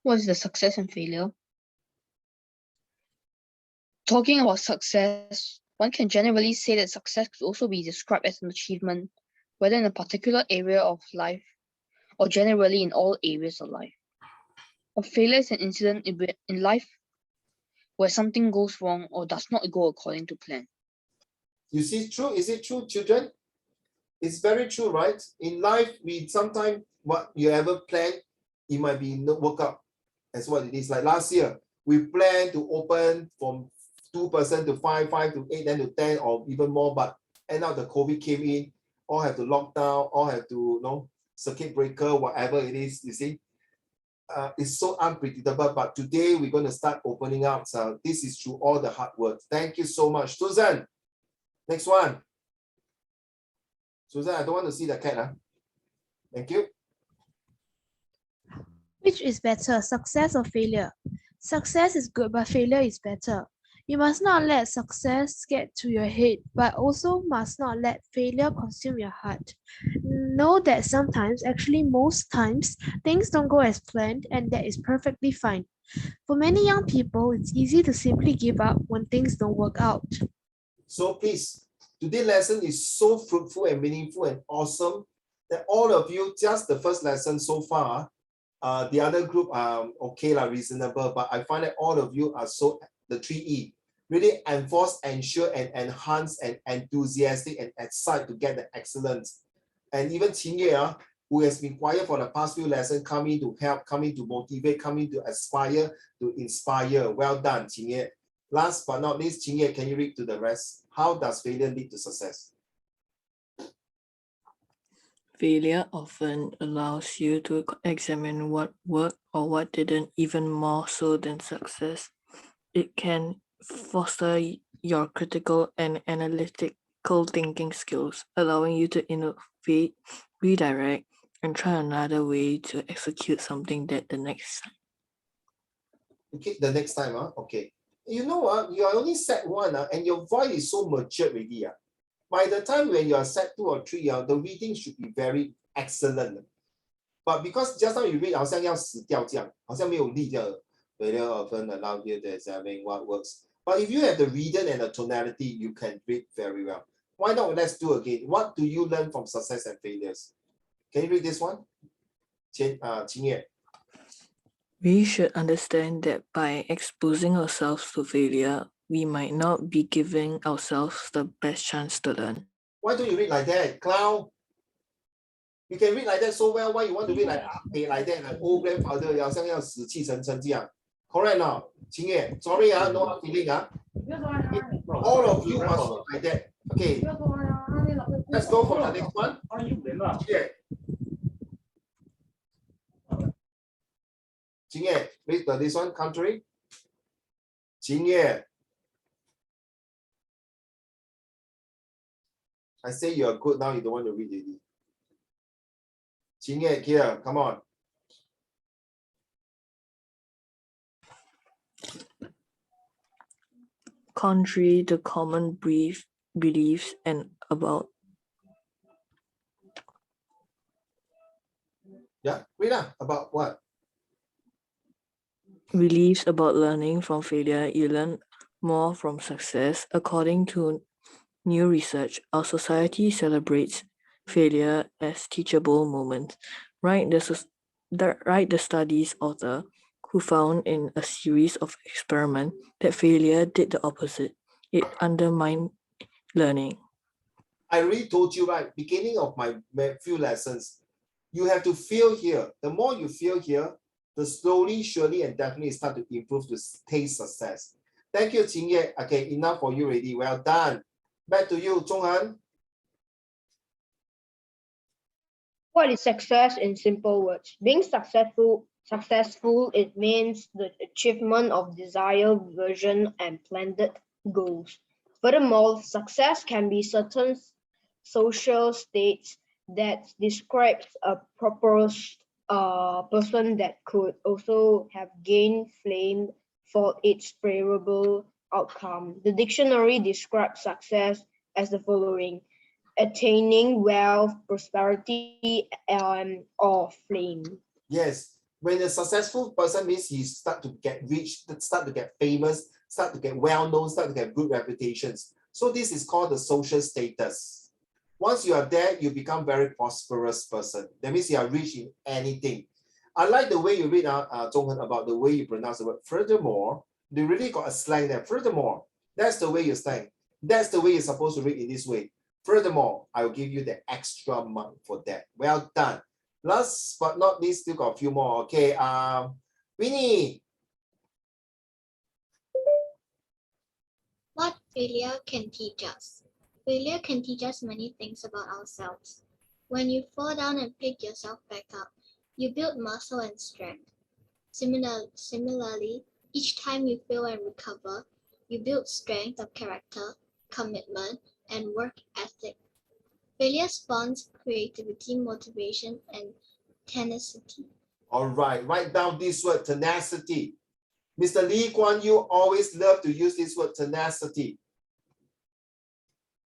What is the success and failure? Talking about success, one can generally say that success could also be described as an achievement, whether in a particular area of life or generally in all areas of life. A failure is an incident in life where something goes wrong or does not go according to plan. You see, true? Is it true, children? It's very true, right? In life, we sometimes what you ever plan, it might be not work out as what it is. Like last year, we planned to open from 2% to 5, 5 to 8, then to 10 or even more, but end up the COVID came in, all have to lock down, all have to circuit breaker, whatever it is, you see. It's so unpredictable, but today we're going to start opening up. So this is through all the hard work. Thank you so much. Susan, next one. Susan, I don't want to see the cat. Thank you. Which is better, success or failure? Success is good, but failure is better. You must not let success get to your head, but also must not let failure consume your heart. Know that sometimes, actually most times, things don't go as planned, and that is perfectly fine. For many young people, it's easy to simply give up when things don't work out. So please, today's lesson is so fruitful and meaningful and awesome that all of you, just the first lesson so far, the other group are okay, reasonable, but I find that all of you are so, the 3E, really enforce, ensure, and enhance, and enthusiastic and excited to get the excellence. And even Qingye, who has been quiet for the past few lessons, coming to help, coming to motivate, coming to aspire, to inspire. Well done, Qingye. Last but not least, Qingye, can you read to the rest? How does failure lead to success? Failure often allows you to examine what worked or what didn't, even more so than success. It can foster your critical and analytical thinking skills, allowing you to innovate, redirect, and try another way to execute something that the next time. Okay, the next time, okay. You know what? You are only set 1, and your voice is so matured already. By the time when you are set 2 or 3, the reading should be very excellent. But because just now you read 好像要死掉这样，好像没有力这样。Failure often allows you to examine what works. But if you have the rhythm and the tonality, you can read very well. Why not? Let's do again. What do you learn from success and failures? Can you read this one? 秦业. We should understand that by exposing ourselves to failure, we might not be giving ourselves the best chance to learn. Why don't you read like that, Clown? You can read like that so well. Why you want to read like that, like old grandfather, 好像要死气沉沉这样? Correct now, 秦业. Sorry, no hard feeling. All of you must read like that. Okay. Let's go for the next one. 秦业, read this one, country. 秦业. I say you're good now, you don't want to read it. 秦业, here, come on. Contrary to common beliefs and about. Yeah, read about what? Beliefs about learning from failure, you learn more from success. According to new research, our society celebrates failure as teachable moments. Write the study's author, who found in a series of experiments that failure did the opposite. It undermined learning. I already told you, right, beginning of my few lessons, you have to feel here. The more you feel here, the slowly, surely, and definitely start to improve to taste success. Thank you, Qing Ye. Okay, enough for you already. Well done. Back to you, Zhonghan. What is success in simple words? Being successful, it means the achievement of desired vision and planned goals. Furthermore, success can be certain social states that describes a purpose person that could also have gained fame for its favorable outcome. The dictionary describes success as the following: attaining wealth, prosperity, or fame. Yes, when a successful person means he start to get rich, start to get famous, start to get well-known, start to get good reputations. So this is called the social status. Once you are there, you become very prosperous person. That means you are rich in anything. I like the way you read Zhonghan, about the way you pronounce the word. Furthermore, they really got a slang there. Furthermore, that's the way you slang. That's the way you're supposed to read in this way. Furthermore, I will give you the extra mark for that. Well done. Last but not least, still got a few more. Okay, Winnie. What failure can teach us? Failure can teach us many things about ourselves. When you fall down and pick yourself back up, you build muscle and strength. Similarly, each time you fail and recover, you build strength of character, commitment, and work ethic. Failure spawns creativity, motivation, and tenacity. All right, write down this word, tenacity. Mr. Lee Kuan Yew always loved to use this word, tenacity.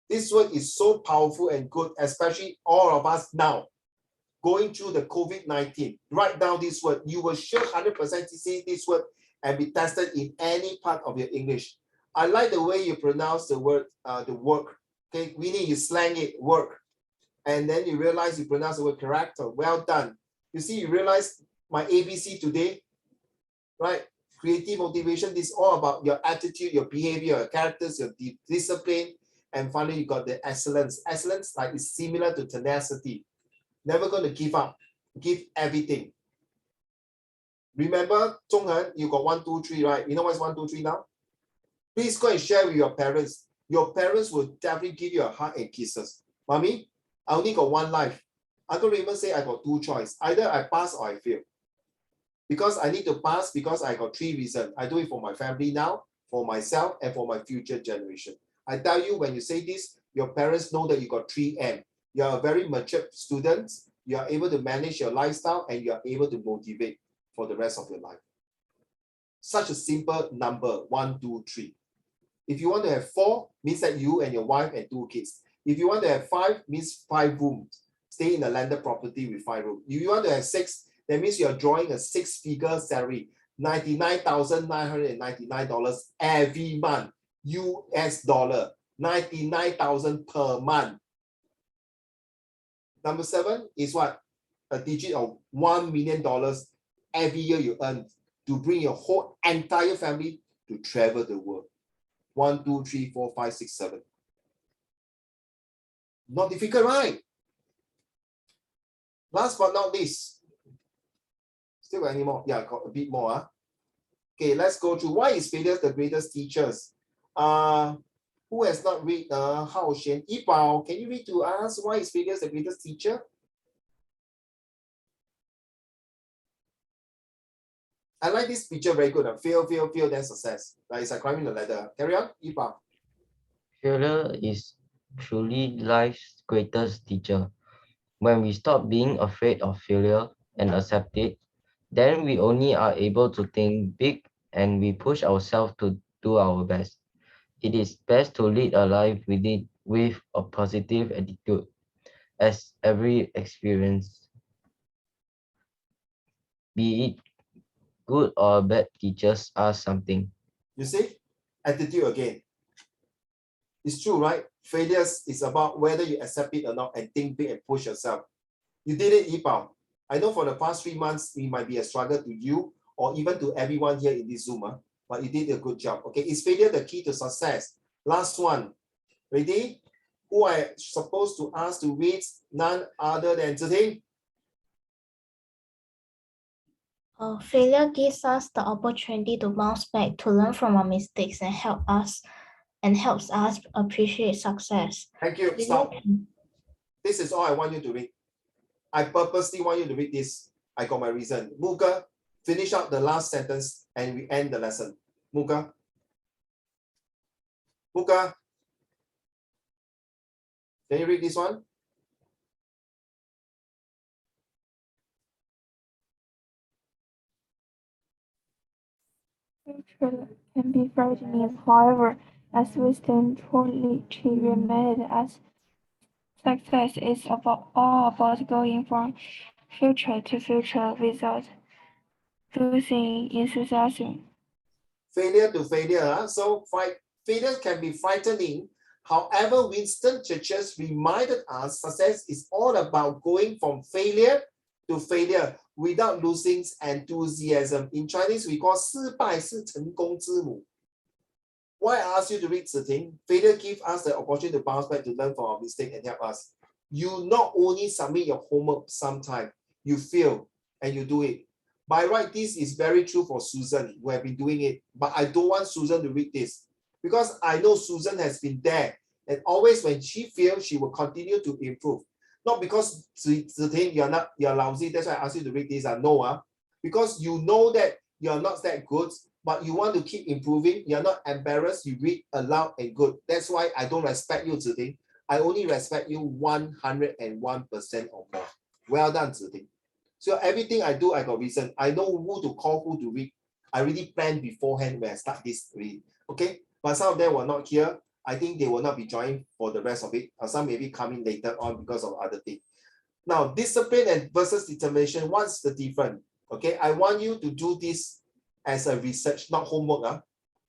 This word is so powerful and good, especially all of us now going through the COVID-19. Write down this word. You will sure 100% see this word and be tested in any part of your English. I like the way you pronounce the word, the work. Okay, Winnie, you slang it, work. And then you realize you pronounce the word character. Well done. You see, you realize my ABC today, right? Creative motivation, this is all about your attitude, your behavior, your characters, your discipline. And finally, you got the excellence. Excellence like is similar to tenacity. Never going to give up. Give everything. Remember, Zhonghan, you got 1, 2, 3, right? You know what's 1, 2, 3 now? Please go and share with your parents. Your parents will definitely give you a hug and kisses. Mommy, I only got one life. Uncle Raymond say I got 2 choices. Either I pass or I fail. Because I need to pass because I got 3 reasons. I do it for my family now, for myself, and for my future generation. I tell you, when you say this, your parents know that you got 3 M. You are a very mature student. You are able to manage your lifestyle and you are able to motivate for the rest of your life. such a simple number, 1, 2, 3. If you want to have 4, means that you and your wife and 2 kids. If you want to have 5, means 5 rooms. Stay in a landed property with 5 rooms. If you want to have 6, that means you are drawing a 6-figure salary, $99,999 every month, US dollar, 99,000 per month. Number 7 is what? A digit of $1 million every year you earn to bring your whole entire family to travel the world. 1, 2, 3, 4, 5, 6, 7. Not difficult, right? Last but not least, still got any more? Yeah, got a bit more. Okay, let's go through. Why is failure the greatest teachers? Who has not read? Hao Xian, Yibao, can you read to us why is failure the greatest teacher? I like this picture very good. Fail, fail, fail, then success. Right? It's like climbing the ladder. Carry on, Yibao. Failure is truly life's greatest teacher. When we stop being afraid of failure and accept it, then we only are able to think big and we push ourselves to do our best. It is best to lead a life with a positive attitude, as every experience, be it good or bad, teaches us something. You see, attitude again. It's true, right? Failures is about whether you accept it or not and think big and push yourself. You did it, Yipao. I know for the past 3 months, it might be a struggle to you or even to everyone here in this Zoom, but you did a good job. Okay, is failure the key to success? Last one. Ready? Who I supposed to ask to read? None other than Zhi. Failure gives us the opportunity to bounce back, to learn from our mistakes, and helps us appreciate success. Thank you. Stop. This is all I want you to read. I purposely want you to read this. I got my reason. Muga, finish up the last sentence and we end the lesson. Muga. Muga. Can you read this one? Future can be frightening, however, as Lesson12Sec1EnglishActivityBooklet2022 reminded us, success is all about going from future to future without losing enthusiasm. Failure to failure. So failure can be frightening. However, Winston Churchill reminded us success is all about going from failure to failure without losing enthusiasm. In Chinese, we call 失败是成功之母. Why I ask you to read Ziting? Failure gives us the opportunity to bounce back, to learn from our mistake and help us. You not only submit your homework sometime, you fail and you do it. By right, this is very true for Susan, who have been doing it. But I don't want Susan to read this because I know Susan has been there. And always when she fails, she will continue to improve. Not because Ziting, you're lousy, that's why I ask you to read this. No, because you know that you're not that good, but you want to keep improving. You're not embarrassed. You read aloud and good. That's why I don't respect you, Ziting. I only respect you 101% or more. Well done, Ziting. So everything I do, I got reason. I know who to call, who to read. I really planned beforehand when I start this read. Okay, but some of them were not here. I think they will not be joining for the rest of it. Or some may be coming later on because of other things. Now, discipline and versus determination, what's the difference? Okay, I want you to do this as a research, not homework,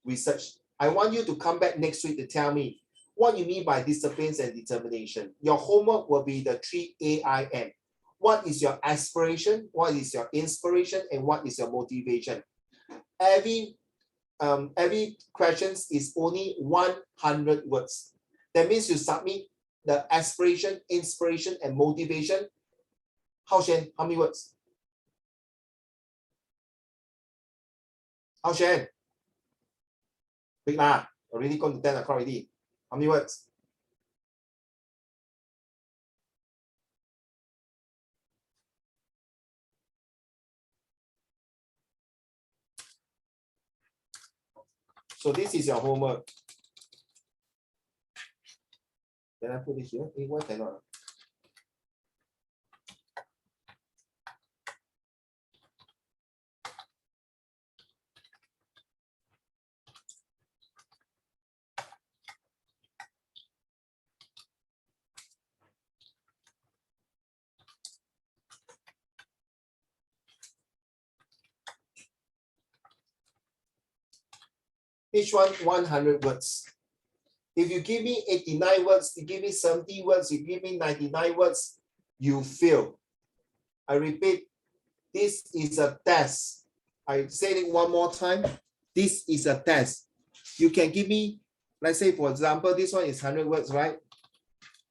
research. I want you to come back next week to tell me what you mean by disciplines and determination. Your homework will be the 3 AIM. What is your aspiration? What is your inspiration? And what is your motivation? Every question is only 100 words. That means you submit the aspiration, inspiration, and motivation. Hao Shen, how many words? Hao Shen. Quick lah. Already gone to 10 o'clock already. How many words? So this is your homework. Can I put this here? Why cannot? Each one 100 words. If you give me 89 words, you give me 70 words, you give me 99 words, you fail. I repeat, this is a test. I say it one more time. This is a test. You can give me, let's say, for example, this one is 100 words, right?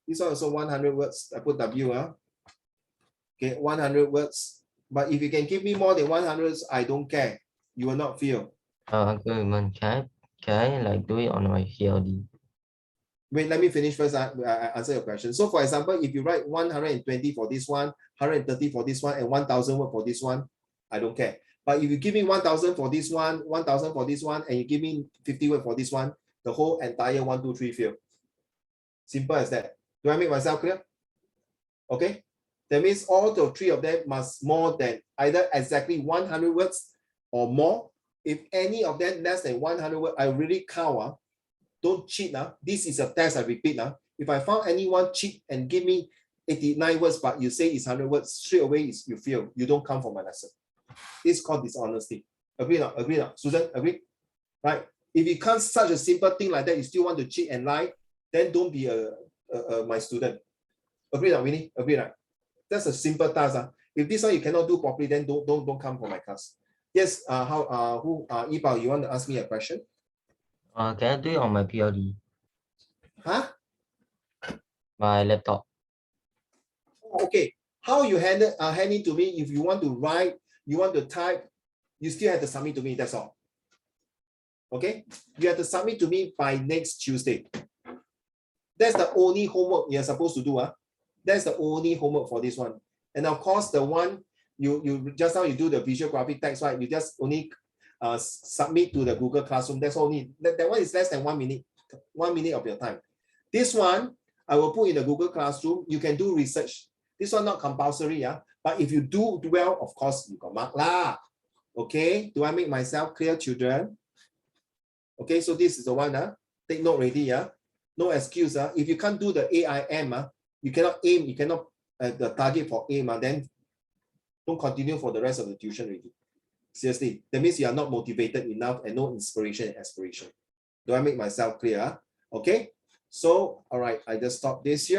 This one also 100 words. I put W. Okay, 100 words. But if you can give me more than 100, I don't care. You will not fail. Uncle Raymond, can I like do it on my PLD? Wait, let me finish first. I answer your question. So for example, if you write 120 for this one, 130 for this one, and 1,000 word for this one, I don't care. But if you give me 1,000 for this one, 1,000 for this one, and you give me 50 word for this one, the whole entire 1, 2, 3 fail. Simple as that. Do I make myself clear? Okay. That means all the three of them must more than either exactly 100 words or more. If any of them less than 100 words, I really count. Don't cheat. This is a test, I repeat. If I found anyone cheat and give me 89 words, but you say it's 100 words, straight away you fail. You don't come for my lesson. This is called dishonesty. Agree not? Agree not? Susan, agree? Right? If you can't such a simple thing like that, you still want to cheat and lie, then don't be my student. Agree not, Winnie? Agree not? That's a simple task. If this one you cannot do properly, then don't come for my class. Yes, Yibao, you want to ask me a question? Can I do it on my PLD? Huh? My laptop. Okay. How you hand it to me? If you want to write, you want to type, you still have to submit to me. That's all. Okay. You have to submit to me by next Tuesday. That's the only homework you're supposed to do. That's the only homework for this one. And of course, the one you just now you do the visual graphic text, right? You just only submit to the Google Classroom. That's only that one is less than 1 minute. 1 minute of your time. This one I will put in the Google Classroom. You can do research. This one not compulsory, but if you do well, of course you got mark lah. Okay, do I make myself clear, children? Okay, so this is the one. Take note already. No excuse. If you can't do the AIM, you cannot aim. You cannot the target for aim. Then don't continue for the rest of the tuition already. Seriously, that means you are not motivated enough and no inspiration and aspiration. Do I make myself clear? Okay. So, all right, I just stop this here.